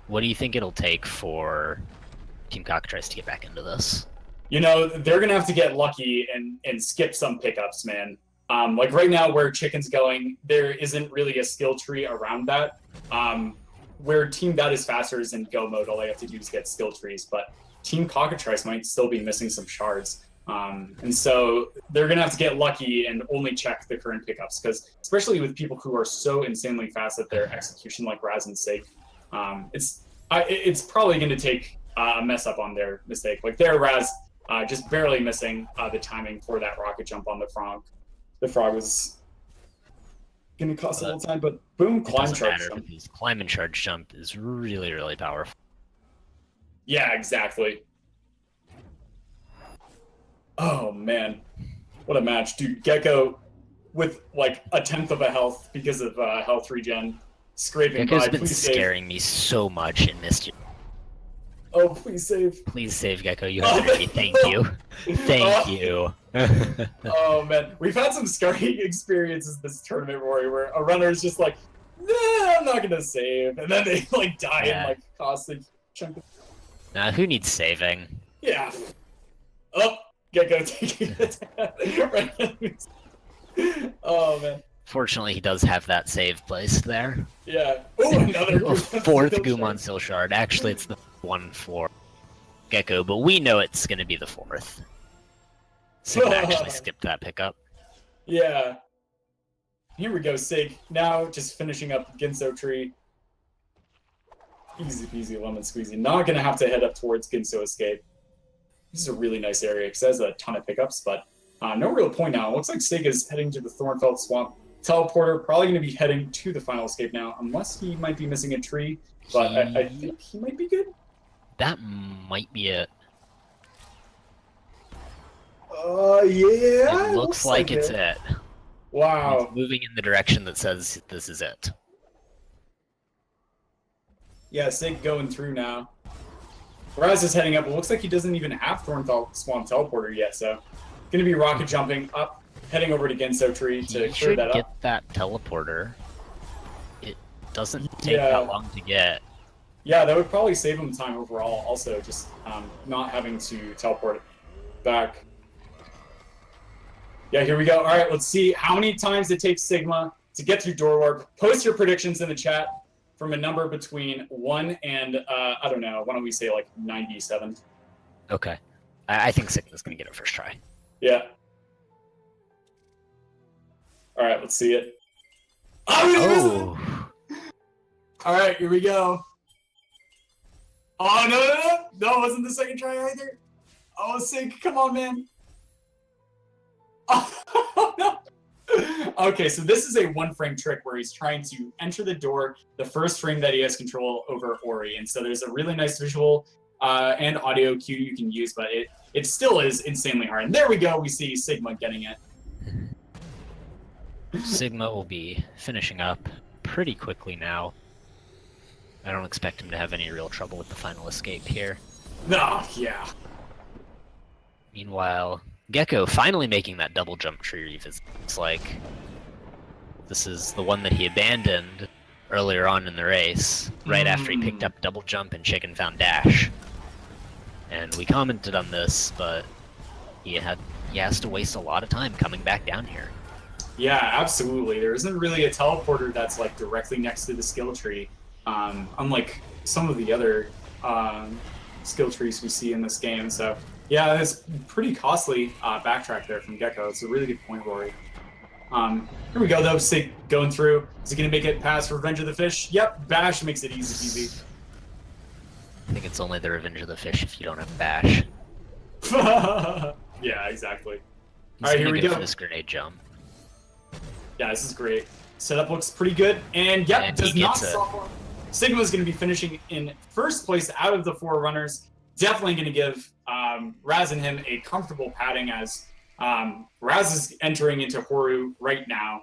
what do you think it'll take for Team Cockatrice to get back into this? You know, they're gonna have to get lucky and skip some pickups, man. Like right now where Chicken's going, there isn't really a skill tree around that. Where Team That Is Faster is in go mode, all they have to do is get skill trees, but Team Cockatrice might still be missing some shards. And so they're going to have to get lucky and only check the current pickups, because especially with people who are so insanely fast at their execution like Raz and Sig, it's probably going to take a mess up on their mistake. Like there, Raz just barely missing the timing for that rocket jump on the frog. The frog was going to cost a little time, but boom, climb charge jump. Climb and charge jump is really, really powerful. Yeah, exactly. Oh, man. What a match. Dude, Gecko with like 1/10 of a health because of health regen, scraping Gecko's by. been scaring me so much in Misty. Oh, please save. Please save Gecko. You have energy. Thank you. Thank you. Oh man, we've had some scarring experiences this tournament, Rory, where a runner is just like, nah, I'm not gonna save, and then they like die and like cost a chunk of. Nah, who needs saving? Yeah. Oh, Gecko taking it. Oh man. Fortunately, he does have that save placed there. Yeah. Oh, another A fourth Gumon Seal Shard. Actually, it's the one for Gecko, but we know it's going to be the fourth. Sig actually skipped that pickup. Yeah. Here we go, Sig. Now just finishing up Ginso Tree. Easy peasy lemon squeezy. Not going to have to head up towards Ginso Escape. This is a really nice area because it has a ton of pickups, but no real point now. It looks like Sig is heading to the Thornfeld Swamp. Teleporter probably going to be heading to the final escape now, unless he might be missing a tree, but I think he might be good. That might be it. Yeah. It looks like it's it. Wow. It's moving in the direction that says this is it. Yeah, Sig going through now. Raz is heading up. It looks like he doesn't even have Thornfeld Swamp Teleporter yet, so going to be rocket jumping up, heading over to Ginso Tree to clear that up. Get that teleporter. It doesn't take that long to get. Yeah, that would probably save him time overall. Also, just not having to teleport back. Yeah, here we go. All right, let's see how many times it takes Sigma to get through Door Warp. Post your predictions in the chat from a number between 1 and, I don't know, why don't we say like 97? Okay. I think Sigma's going to get it first try. Yeah. All right, let's see it. Oh! All right, here we go. Oh, no, it wasn't the second try either. Oh, Sig, come on, man. Oh, no. Okay, so this is a one-frame trick where he's trying to enter the door the first frame that he has control over Ori. And so there's a really nice visual and audio cue you can use, but it still is insanely hard. And there we go, we see Sigma getting it. Sigma will be finishing up pretty quickly now. I don't expect him to have any real trouble with the final escape here. No, yeah. Meanwhile, Gecko finally making that double jump tree. It's like this is the one that he abandoned earlier on in the race, right after he picked up double jump and Chicken found dash. And we commented on this, but he has to waste a lot of time coming back down here. Yeah, absolutely. There isn't really a teleporter that's like directly next to the skill tree, unlike some of the other skill trees we see in this game. So yeah, it's pretty costly backtrack there from Gecko. It's a really good point, Rory. Here we go though, Sig going through. Is he gonna make it past Revenge of the Fish? Yep, Bash makes it easy peasy. I think it's only the Revenge of the Fish if you don't have Bash. Yeah, exactly. He's All right, here we go. For this grenade jump. Yeah, this is great. Setup looks pretty good, and yep, And does he not gets it. stop. Sigma's going to be finishing in first place out of the four runners. Definitely going to give Raz and him a comfortable padding as Raz is entering into Horu right now.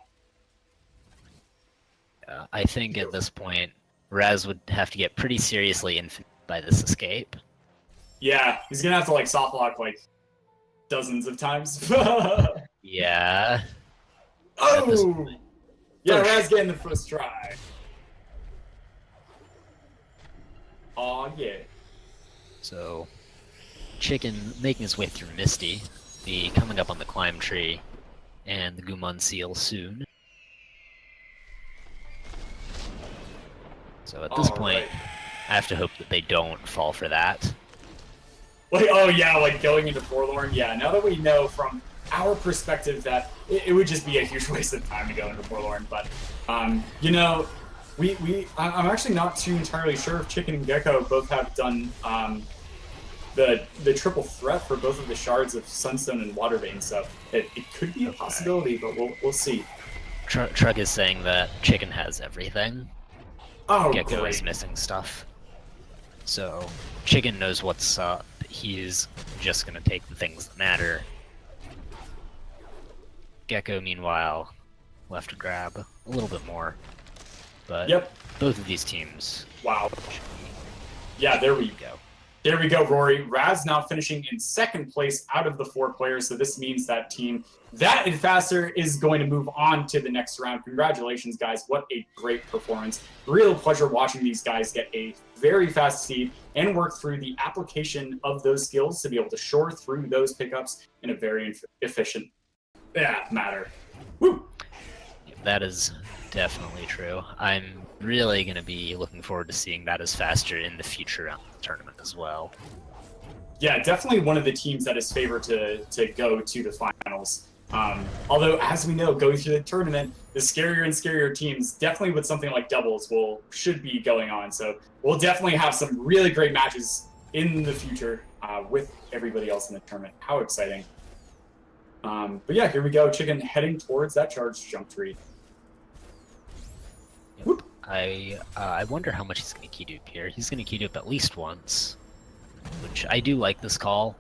I think at this point, Raz would have to get pretty seriously infinite by this escape. Yeah, he's going to have to like soft lock like dozens of times. Yeah. Oh! Yeah, Raz getting the first try. Aw, yeah. So, Chicken making his way through Misty, the coming up on the climb tree, and the Gumon Seal soon. So at this point, I have to hope that they don't fall for that. Like, oh yeah, like going into Forlorn. Yeah, now that we know from our perspective that it would just be a huge waste of time to go into Forlorn, but you know, I'm actually not too entirely sure if Chicken and Gecko both have done the triple threat for both of the shards of Sunstone and Watervein, so it could be a possibility, but we'll see. Trug is saying that Chicken has everything. Oh, Gecko great. is missing stuff. So Chicken knows what's up. He's just gonna take the things that matter. Gecko, meanwhile, left to grab a little bit more. But Yep. both of these teams. Wow. Yeah, there we go. There we go, Rory. Raz now finishing in second place out of the 4 players, so this means that team that and faster is going to move on to the next round. Congratulations, guys. What a great performance. Real pleasure watching these guys get a very fast seed and work through the application of those skills to be able to shore through those pickups in a very efficient manner. Woo! That is definitely true. I'm really going to be looking forward to seeing that as faster in the future round of the tournament as well. Yeah, definitely one of the teams that is favored to go to the finals. Although, as we know, going through the tournament, the scarier and scarier teams, definitely with something like doubles, should be going on. So we'll definitely have some really great matches in the future with everybody else in the tournament. How exciting. But yeah, here we go. Chicken heading towards that charged jump tree. Yep. I wonder how much he's going to key dupe here. He's going to key dupe at least once, which I do like this call.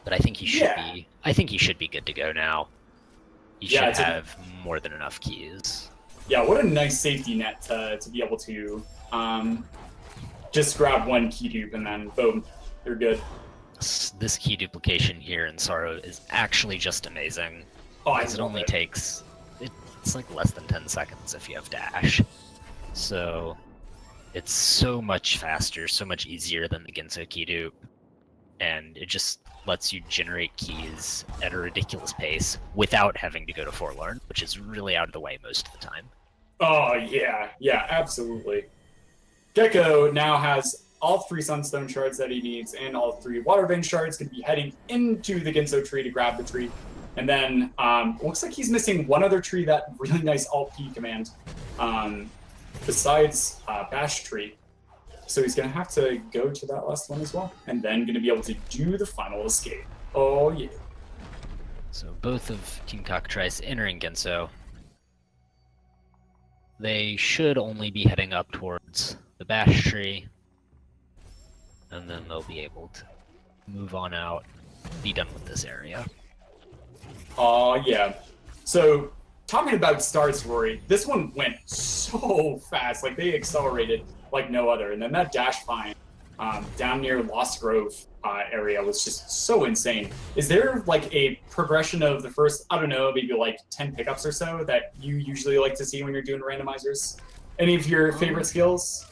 But I think he should be. I think he should be good to go now. He should have more than enough keys. Yeah, what a nice safety net to be able to just grab one key dupe and then boom, you're good. This key duplication here in Sorrow is actually just amazing. Oh, because it only takes it's like less than 10 seconds if you have dash. So it's so much faster, so much easier than the Ginso key dupe, and it just lets you generate keys at a ridiculous pace without having to go to Forlorn, which is really out of the way most of the time. Oh yeah, absolutely. Gecko now has all 3 Sunstone shards that he needs and all 3 Water Vein shards, going to be heading into the Ginso tree to grab the tree. And then looks like he's missing one other tree, that really nice Alt-P command, besides Bash tree. So he's going to have to go to that last one as well, and then going to be able to do the final escape. Oh, yeah. So both of Team Cockatrice entering Ginso. They should only be heading up towards the Bash tree, and then they'll be able to move on out, be done with this area. Oh, yeah. So, talking about starts, Rory, this one went so fast. Like, they accelerated like no other. And then that dash find down near Lost Grove area was just so insane. Is there, like, a progression of the first, I don't know, maybe, like, 10 pickups or so that you usually like to see when you're doing randomizers? Any of your favorite skills?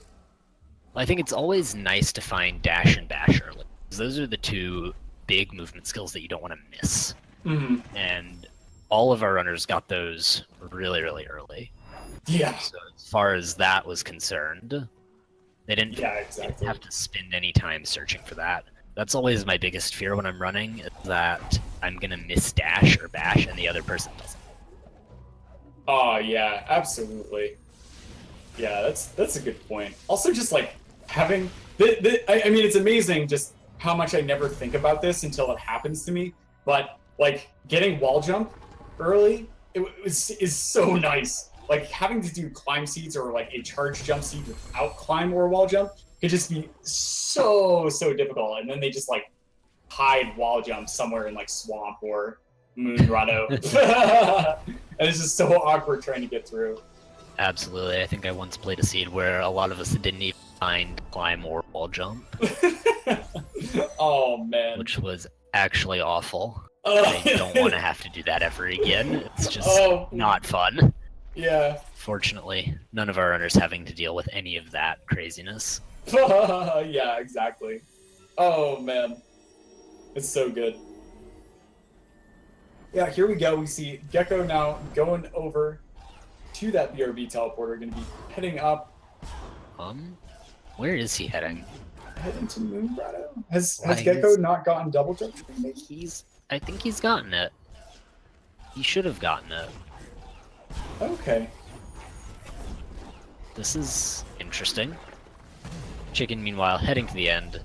Well, I think it's always nice to find dash and bash early, because those are the 2 big movement skills that you don't want to miss. Mm-hmm. And all of our runners got those really, really early. Yeah. So as far as that was concerned, they didn't have to spend any time searching for that. That's always my biggest fear when I'm running, is that I'm going to miss dash or bash and the other person doesn't. Oh, yeah, absolutely. Yeah, that's a good point. Also, just like having I mean, it's amazing just how much I never think about this until it happens to me. But like getting wall jump early, is so nice. Like having to do climb seeds or like a charge jump seed without climb or wall jump could just be so difficult. And then they just like hide wall jump somewhere in like swamp or moon grotto. And it's just so awkward trying to get through. Absolutely. I think I once played a seed where a lot of us didn't even find climb or wall jump. Oh, man. Which was actually awful. I don't want to have to do that ever again. It's just not fun. Yeah. Fortunately, none of our runners having to deal with any of that craziness. Yeah, exactly. Oh, man. It's so good. Yeah, here we go. We see Gecko now going over to that BRB teleporter, going to be heading up. Where is he heading? Heading to Moon Grotto? Has Gecko not gotten double jump training? I think he's gotten it. He should have gotten it. Okay. This is interesting. Chicken, meanwhile, heading to the end.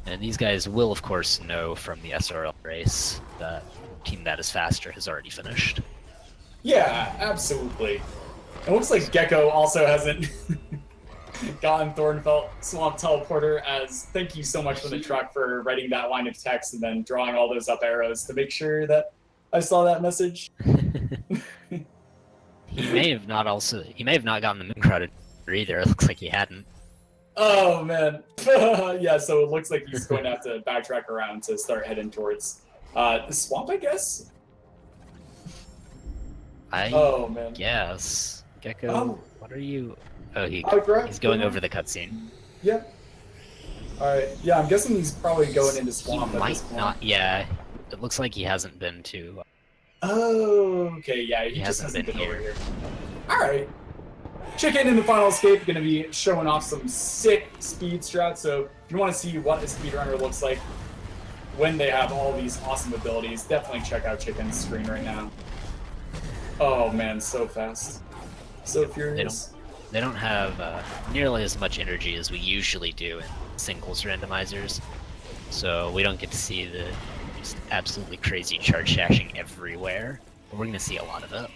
And these guys will, of course, know from the SRL race that Team That Is Faster has already finished. Yeah, absolutely. It looks like Gecko also hasn't gotten Thornfelt Swamp Teleporter, as thank you so much for the truck for writing that line of text and then drawing all those up arrows to make sure that I saw that message. He may have not gotten the Moon Crowded either. It looks like he hadn't. Oh man. Yeah, so it looks like he's going to have to backtrack around to start heading towards the swamp, I guess. Oh man. Yes. Gecko, what are you? Oh, he's going over the cutscene. Yeah. Alright, yeah, I'm guessing he's probably going into He swamp at this might point. not. Yeah, it looks like he hasn't been to. Oh, okay, yeah, he just hasn't been over here. Alright. Chicken in the final escape, gonna be showing off some sick speed strats, so if you want to see what a speedrunner looks like when they have all these awesome abilities, definitely check out Chicken's screen right now. Oh man, so fast. So furious. They don't have nearly as much energy as we usually do in singles randomizers, so we don't get to see the just absolutely crazy charge dashing everywhere. But we're gonna see a lot of it.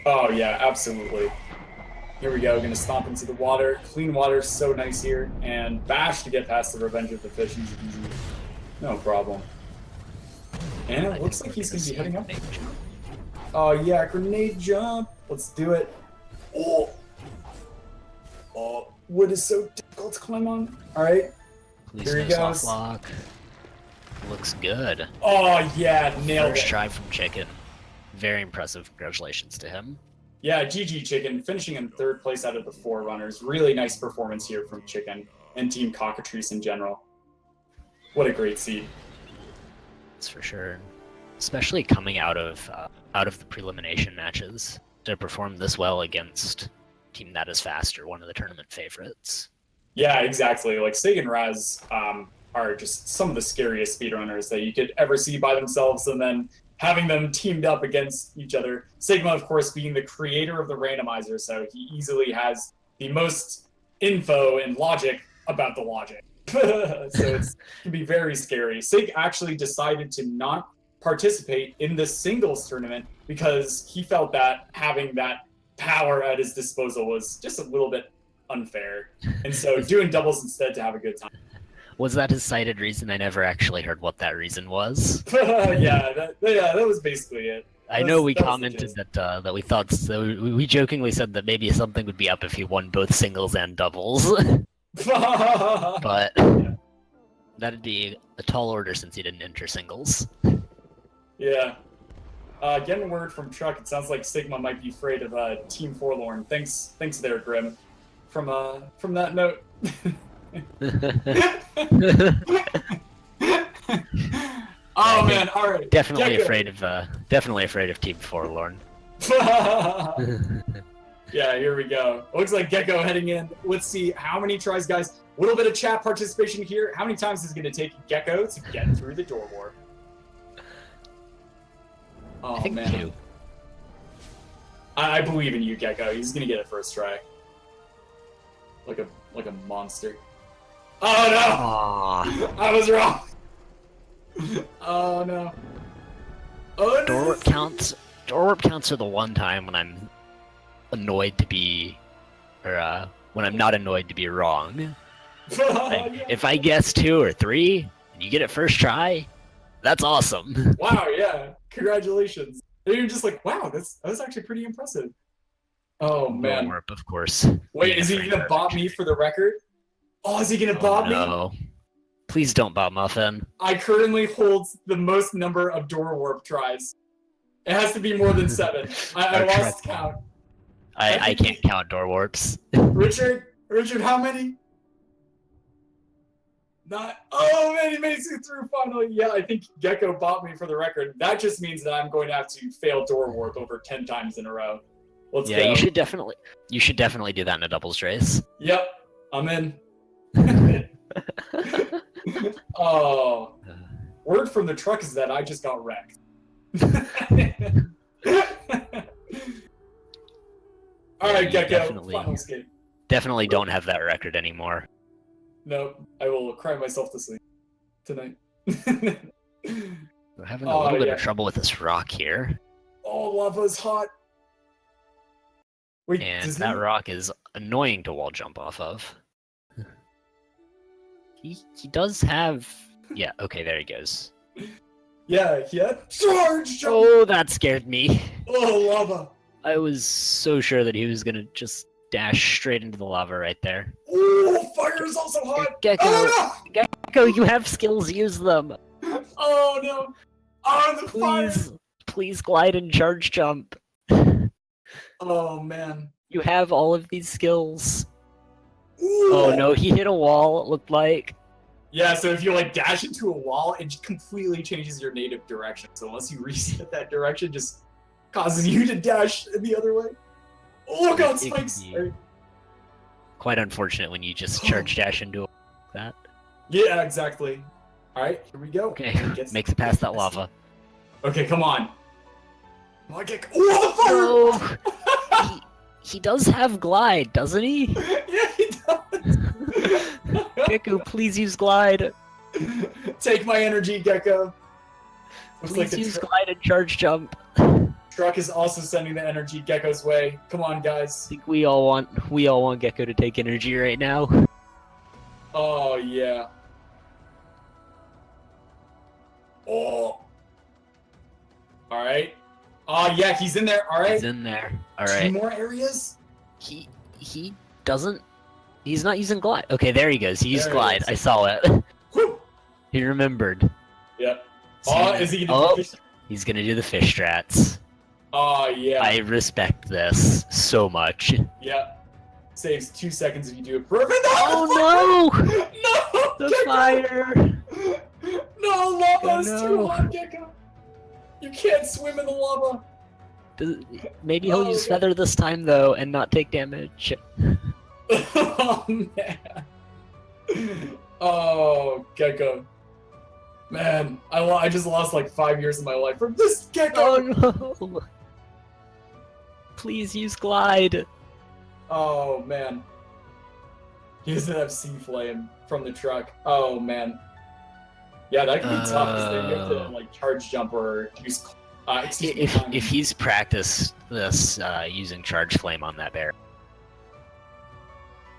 Oh yeah, absolutely. Here we go, gonna stomp into the water. Clean water, so nice here. And bash to get past the Revenge of the Fish is easy. No problem. And it looks like he's gonna be heading up. Oh yeah, grenade jump. Let's do it. Oh! Oh, wood is so difficult to climb on. Alright. Here he goes. Lock. Looks good. Oh yeah, nailed First it. try from Chicken. Very impressive. Congratulations to him. Yeah, GG Chicken, finishing in 3rd place out of the 4 runners. Really nice performance here from Chicken and Team Cockatrice in general. What a great seed. That's for sure. Especially coming out of the prelimination matches to perform this well against a team that is faster, one of the tournament favorites. Yeah, exactly. Like Sig and Raz are just some of the scariest speedrunners that you could ever see by themselves, and then having them teamed up against each other. Sigma, of course, being the creator of the randomizer, so he easily has the most info and logic about the logic. So it can be very scary. Sig actually decided to not participate in the singles tournament because he felt that having that power at his disposal was just a little bit unfair. And so doing doubles instead to have a good time. Was that his cited reason? I never actually heard what that reason was. Yeah, that was basically it. I know we commented that we thought, so we jokingly said that maybe something would be up if he won both singles and doubles. But that'd be a tall order since he didn't enter singles. Yeah. Getting word from Truck, it sounds like Sigma might be afraid of Team Forlorn. Thanks there, Grim. From that note. Oh man, alright. Definitely afraid of Team Forlorn. Yeah, here we go. Looks like Gecko heading in. Let's see how many tries, guys. A little bit of chat participation here. How many times is it going to take Gecko to get through the door warp? Oh, I think man. 2. I believe in you, Gecko. He's going to get it first try. Like a monster. Oh, no! Aww. I was wrong! Oh, no. Oh, no! Door warp counts are the one time when I'm annoyed to be, or when I'm not annoyed to be wrong. Like, if I guess 2 or 3 and you get it first try, that's awesome. Wow, yeah. Congratulations. And you're just like, wow, that was actually pretty impressive. Oh, man. Warp, of course. Wait, is he gonna bob me for the record? Oh, is he gonna bob me? No. Please don't bob Muffin. I currently hold the most number of door warp tries. It has to be more than 7. I lost count. I can't count door warps. Richard, how many? Not. Oh man, he makes it through finally. Yeah, I think Gecko bought me for the record. That just means that I'm going to have to fail door warp over 10 times in a row. Let's go. You should definitely do that in a doubles race. Yep, I'm in. Oh, word from the truck is that I just got wrecked. All right, Gecko. Final escape. Definitely don't have that record anymore. No, I will cry myself to sleep tonight. We're having a little bit of trouble with this rock here. Oh, lava's hot. Wait, and that rock is annoying to wall jump off of. He does have... Yeah, okay, there he goes. Yeah, charge jump! Oh, that scared me. Oh, lava. I was so sure that he was gonna just dash straight into the lava right there. Oh, fire fire is also hot! Gecko. Oh Gecko, you have skills, use them. no! Oh no! Oh, the fire! Please glide and charge jump. Oh man. You have all of these skills. Ooh. Oh no, he hit a wall, it looked like. Yeah, so if you like dash into a wall, it just completely changes your native direction. So unless you reset that direction, it just causes you to dash the other way. Oh, look out, spikes! Quite unfortunate when you just charge dash into that. Yeah, exactly. Alright, here we go. Okay, makes it past that lava. Okay, come on. Come on, get... Oh, the fire! No! he does have glide, doesn't he? Yeah, he does! Gecko, please use glide. Take my energy, Gecko. Looks Please like use glide and charge jump. truck is also sending the energy Gecko's way. Come on, I guys. think we all want Gecko to take energy right now. Oh, yeah. Oh. Alright. Oh, yeah, he's in there. Alright. He's in there. All 2 right. more areas? He doesn't. He's not using glide. Okay, there he goes. He used There he glide. is. I saw it. Whew. He remembered. Yep. See, Oh, is he gonna do fish? He's gonna do the fish strats. Oh, yeah. I respect this so much. Yeah. Saves 2 seconds if you do it perfect. Oh no! No! The Gecko! fire! No, lava is Oh, too no. hot, Gecko. You can't swim in the lava. Maybe he'll Oh, use God. feather this time though, and not take damage. Oh, man. Oh, Gecko. Man, I just lost like 5 years of my life from this Gecko. Oh no! Please use glide. Oh, man. He doesn't have sea flame from the truck. Oh, man. Yeah, that could be tough, because you have to like charge jump or use. Excuse me, If he's practiced this using charge flame on that bear,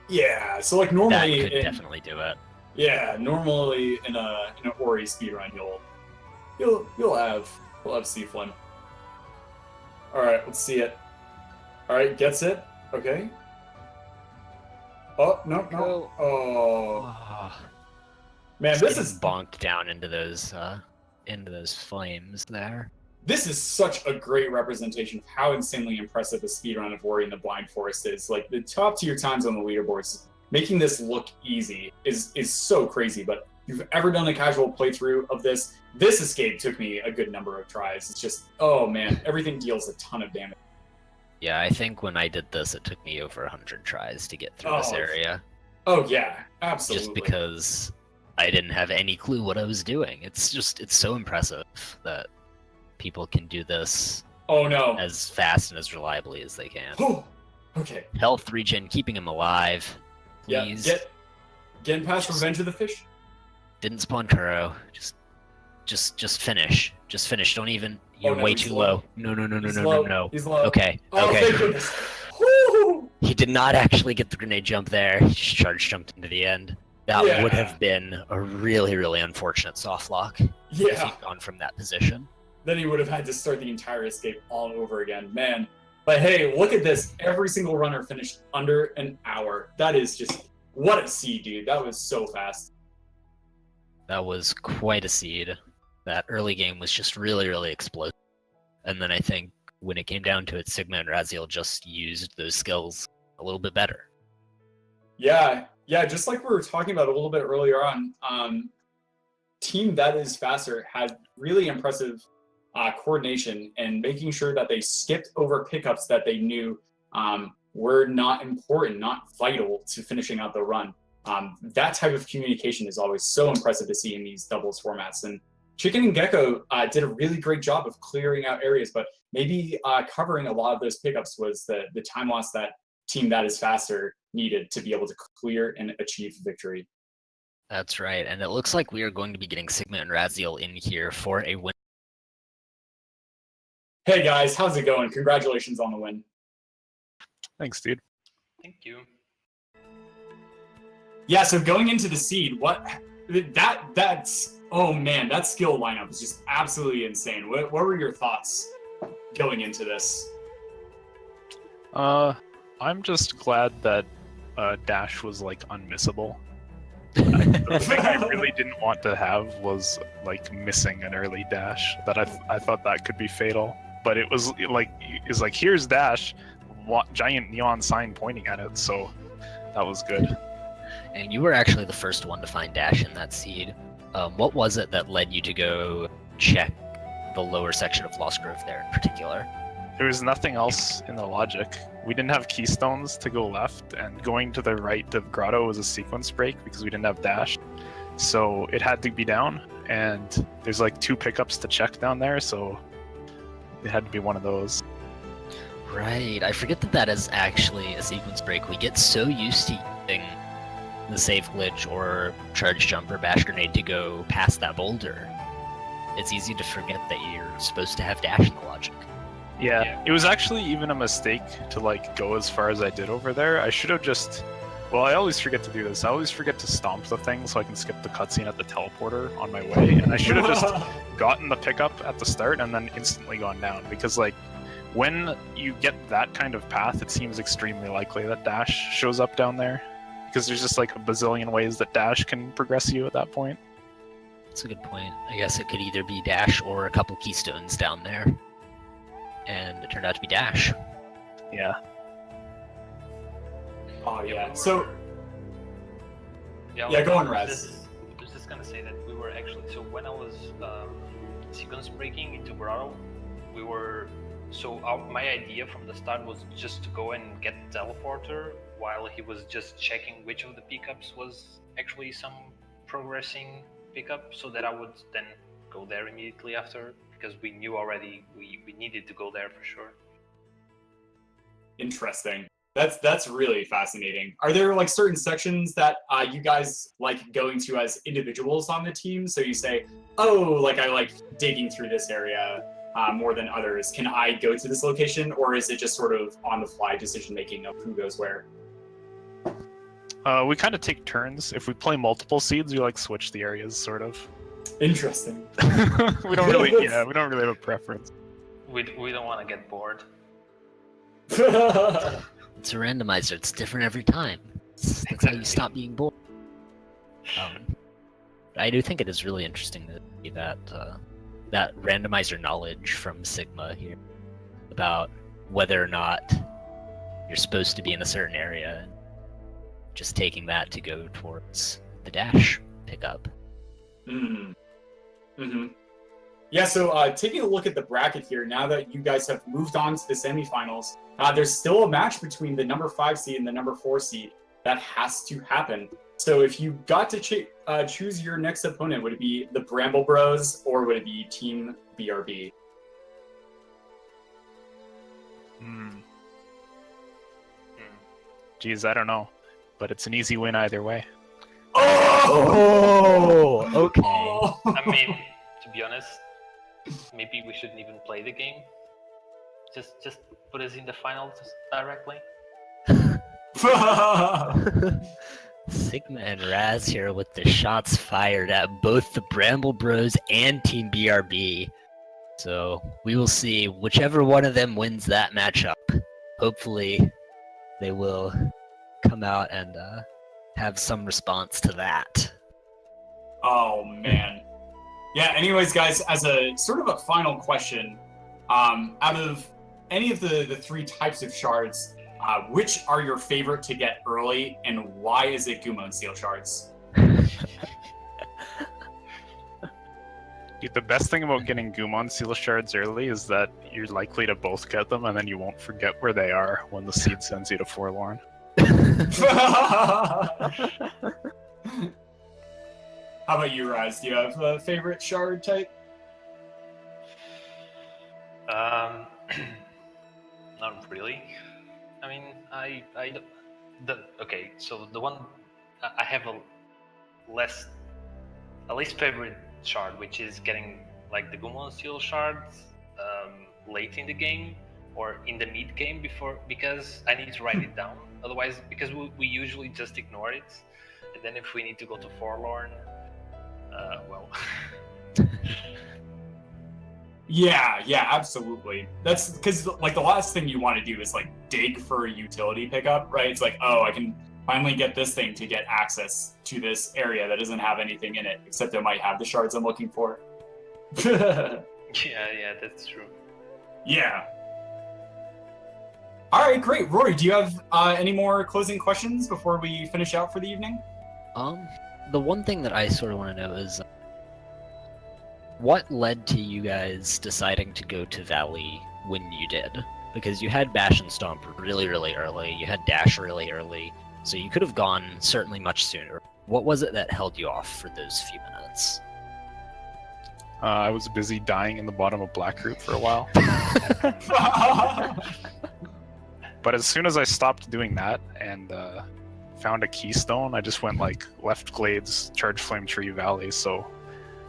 yeah, so like that normally, could definitely do it. yeah, normally in an Ori speedrun, you'll have sea flame. All right, let's see it. All right, gets it. Okay. Oh no. Go. Oh man, this is bonked down into those flames there. This is such a great representation of how insanely impressive the speedrun of Ori in the Blind Forest is. Like, the top tier times on the leaderboards, making this look easy is so crazy. But if you've ever done a casual playthrough of this escape took me a good number of tries. It's just, oh man, everything deals a ton of damage. Yeah, I think when I did this, it took me over 100 tries to get through this area. Oh yeah, absolutely. Just because I didn't have any clue what I was doing. It's so impressive that people can do this Oh no. as fast and as reliably as they can. Oh, okay. Health regen, keeping him alive. Please. Yeah, getting past Revenge of the Fish. Didn't spawn Kuro. Just finish. Just finish. Don't even. You're no, way he's too low. low. No. He's low. He's low. Okay. Oh, Okay. thank goodness. Woo! He did not actually get the grenade jump there. He just charge jumped into the end. That Yeah. would have been a really, really unfortunate soft lock if Yeah. he'd gone from that position. Then he would have had to start the entire escape all over again. Man. But hey, look at this. Every single runner finished under an hour. That is just, what a seed, dude. That was so fast. That was quite a seed. That early game was just really, really explosive. And then I think when it came down to it, Sigma and Raziel just used those skills a little bit better. Yeah, just like we were talking about a little bit earlier on, Team That Is Faster had really impressive coordination and making sure that they skipped over pickups that they knew were not important, not vital to finishing out the run. That type of communication is always so impressive to see in these doubles formats. And Chicken and Gecko did a really great job of clearing out areas, but maybe covering a lot of those pickups was the time loss that Team That Is Faster needed to be able to clear and achieve victory. That's right. And it looks like we are going to be getting Sigma and Raziel in here for a win. Hey guys, how's it going? Congratulations on the win. Thanks, dude. Thank you. Yeah, so going into the seed, that's oh man, that skill lineup is just absolutely insane. What were your thoughts going into this? I'm just glad that Dash was like unmissable. The thing I really didn't want to have was like missing an early dash. That I thought that could be fatal, but it was like here's dash, giant neon sign pointing at it, so that was good. And you were actually the first one to find dash in that seed. What was it that led you to go check the lower section of Lost Grove there in particular? There was nothing else in the logic. We didn't have keystones to go left, and going to the right of Grotto was a sequence break because we didn't have dash. So it had to be down, and there's like 2 pickups to check down there, so it had to be one of those. Right, I forget that is actually a sequence break. We get so used to using the safe glitch or charge jump or bash grenade to go past that boulder. It's easy to forget that you're supposed to have dash in the logic. Yeah, it was actually even a mistake to like go as far as I did over there. I should have just... Well, I always forget to do this. I always forget to stomp the thing so I can skip the cutscene at the teleporter on my way. And I should have just gotten the pickup at the start and then instantly gone down. Because like, when you get that kind of path, it seems extremely likely that dash shows up down there. Because there's just like a bazillion ways that dash can progress you at that point. That's a good point. I guess it could either be dash or a couple keystones down there. And it turned out to be dash. Yeah. Oh yeah. So Yeah, go on, Raz. I was just gonna say that we were actually, so when I was sequence breaking into Grotto, we were, my idea from the start was just to go and get the teleporter while he was just checking which of the pickups was actually some progressing pickup, so that I would then go there immediately after, because we knew already we needed to go there for sure. Interesting. That's really fascinating. Are there like certain sections that you guys like going to as individuals on the team? So you say, oh, like I like digging through this area more than others. Can I go to this location, or is it just sort of on the fly decision making of who goes where? We kind of take turns. If we play multiple seeds, we like switch the areas, sort of. Interesting. we don't really have a preference. We don't want to get bored. It's a randomizer. It's different every time. That's how you stop being bored. I do think it is really interesting to see that that randomizer knowledge from Sigma here about whether or not you're supposed to be in a certain area, and just taking that to go towards the dash pickup. Yeah, so taking a look at the bracket here, now that you guys have moved on to the semifinals, there's still a match between the number 5 seed and the number 4 seed. That has to happen. So if you got to choose your next opponent, would it be the Bramble Bros or would it be Team BRB? Geez, I don't know. But it's an easy win either way. Oh, okay. I mean, to be honest, maybe we shouldn't even play the game. Just put us in the finals directly. Sigma and Raz here with the shots fired at both the Bramble Bros and Team BRB. So we will see whichever one of them wins that matchup. Hopefully they will come out and have some response to that. Oh, man. Yeah, anyways, guys, as a sort of a final question, out of any of the 3 types of shards, which are your favorite to get early, and why is it Gumon Seal shards? Dude, the best thing about getting Gumon Seal shards early is that you're likely to both get them, and then you won't forget where they are when the seed sends you to Forlorn. How about you, Raz? Do you have a favorite shard type? Not really. I mean, okay, so the one I have a least favorite shard, which is getting like the Gumon Seal shards late in the game or in the mid game because I need to write it down. Otherwise, because we usually just ignore it, and then if we need to go to Forlorn, well. Yeah, absolutely. That's because like the last thing you want to do is like dig for a utility pickup, right? It's like, oh, I can Finally get this thing to get access to this area that doesn't have anything in it, except it might have the shards I'm looking for. Yeah, that's true. Yeah. All right, great. Rory, do you have any more closing questions before we finish out for the evening? The one thing that I sort of want to know is what led to you guys deciding to go to Valley when you did? Because you had Bash and Stomp really, really early, you had Dash really early, so you could have gone certainly much sooner. What was it that held you off for those few minutes? I was busy dying in the bottom of Black Root for a while. But as soon as I stopped doing that and found a keystone, I just went like left Glades, Charge Flame Tree Valley, so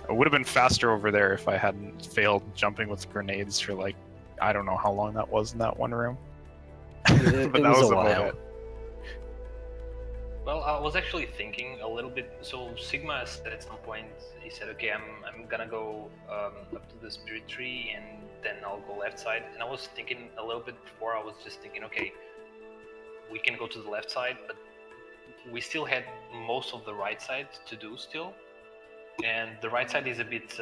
it would have been faster over there if I hadn't failed jumping with grenades for like, I don't know how long that was in that one room. It But that was a about while. it. Well, I was actually thinking a little bit. So Sigma said at some point, he said, "Okay, I'm gonna go up to the Spirit Tree, and then I'll go left side." And I was thinking a little bit before. I was just thinking, okay, we can go to the left side, but we still had most of the right side to do still, and the right side is a bit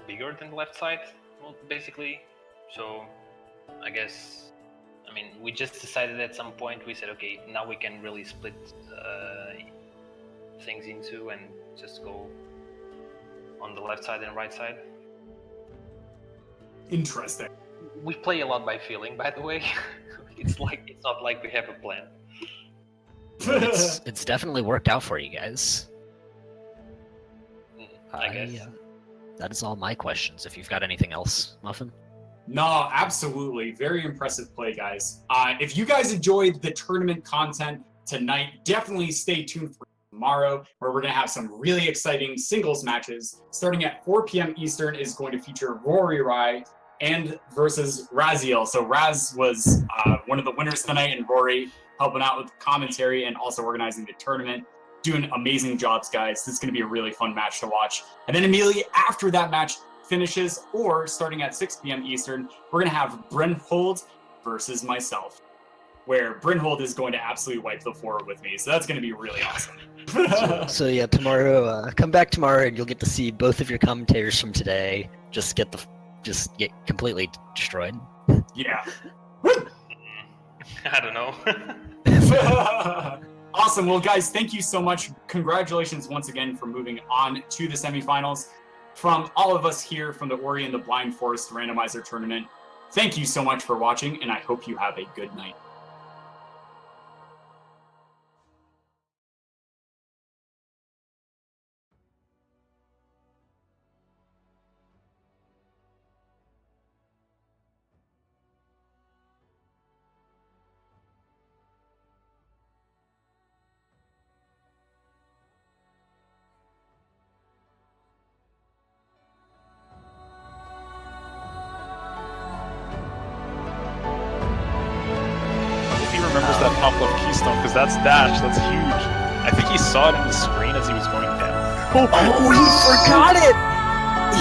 bigger than the left side, well, basically. So I guess. I mean, we just decided at some point, we said, okay, now we can really split things into and just go on the left side and right side. Interesting. We play a lot by feeling, by the way. It's not like we have a plan. It's definitely worked out for you guys. I guess. That is all my questions. If you've got anything else, Muffin? No, absolutely. Very impressive play, guys. If you guys enjoyed the tournament content tonight, definitely stay tuned for tomorrow, where we're going to have some really exciting singles matches. Starting at 4 p.m. Eastern is going to feature Rory and versus Raziel. So Raz was one of the winners tonight, and Rory helping out with commentary and also organizing the tournament. Doing amazing jobs, guys. This is going to be a really fun match to watch. And then immediately after that match finishes, or starting at 6 p.m. Eastern, we're going to have Brynhold versus myself, where Brynhold is going to absolutely wipe the floor with me. So that's going to be really awesome. So yeah, tomorrow, come back tomorrow and you'll get to see both of your commentators from today just get completely destroyed. Yeah. I don't know. Awesome. Well, guys, thank you so much. Congratulations once again for moving on to the semifinals. From all of us here from the Ori and the Blind Forest Randomizer Tournament, thank you so much for watching, and I hope you have a good night. Remembers that top left keystone, because that's Dash, that's huge. I think he saw it in the screen as he was going down. Oh, he forgot it!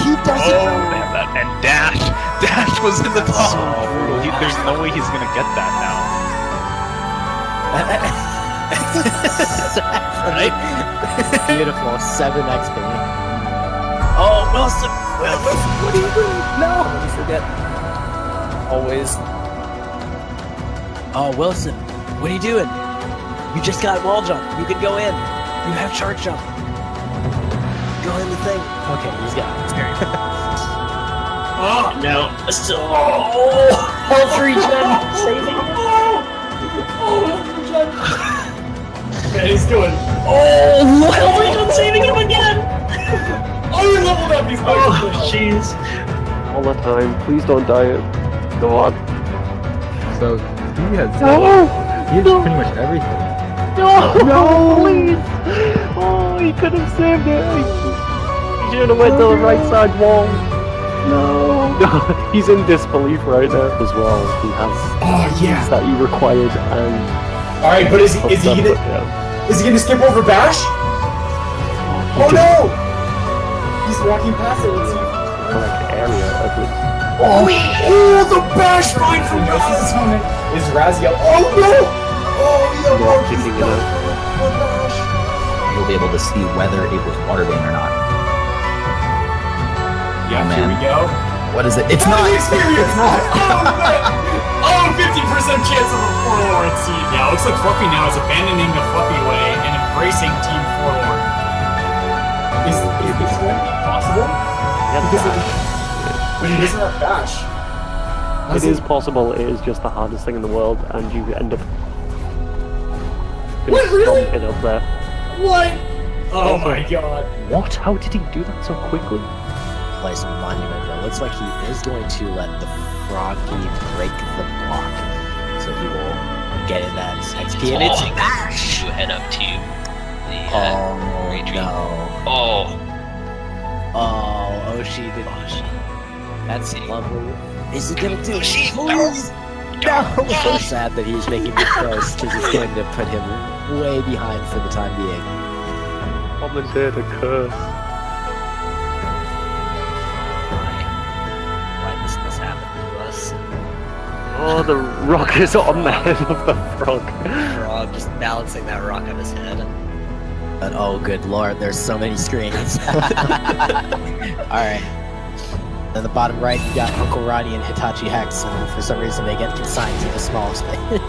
He doesn't Oh, know. damn that. And Dash was in the top. There's no way he's gonna get that now. Right? Beautiful, 7 XP. Oh, Wilson! Wilson, what are you doing? No! You forget. Always. Oh, Wilson, what are you doing? You just got wall jump. You can go in. You have charge jump. Go in the thing. Okay, he's got it. It's very good. Oh, no. Still. Oh, all 3 gen. Saving him. Okay, he's doing. Oh, Hellregen saving him again. Oh, he leveled up. He's Oh, jeez. All the time. Please don't die. Go on. So he has he has pretty much everything. No, please. Oh, he could have saved it. He should have went to the right side wall. No. He's in disbelief right now as well. He has yeah. that he required and. All right, but is he gonna skip over Bash? Oh no! He's walking past it. Let's see. Correct area at least. Oh, the Bash find from Raz is Raziel. Oh no! not kicking it out. You'll be able to see whether it was water vein or not. Yeah, Oh, here man. we go. What is it? It's not! Experience! Oh, 50% chance of a Forlorn seed. Yeah, looks like Fluffy now is abandoning the Fluffy way and embracing Team Forlorn. Is this going to be possible? But he doesn't have Bash. It is possible, it is just the hardest thing in the world, and you end up What, really? stomping up there. What? Oh my god. What? How did he do that so quickly? Play some monument, but it looks like he is going to let the Froggy break the block. So he will get in that XP, and it's Bash! To head up to the Oh, retreat. no. Oh, Oh, Oshi did. That's lovely. Is he gonna do it? Oshi, Please! No! It's so sad that he's making this choice, because it's going to put him way behind for the time being. Commentator curse. Why does this happen to us? Oh, the rock is on the head of the frog. Frog just balancing that rock on his head. But oh, good lord, there's so many screens. Alright. Then the bottom right, you got Uncle Roddy and Hitachi Hex, and for some reason they get consigned to the small space.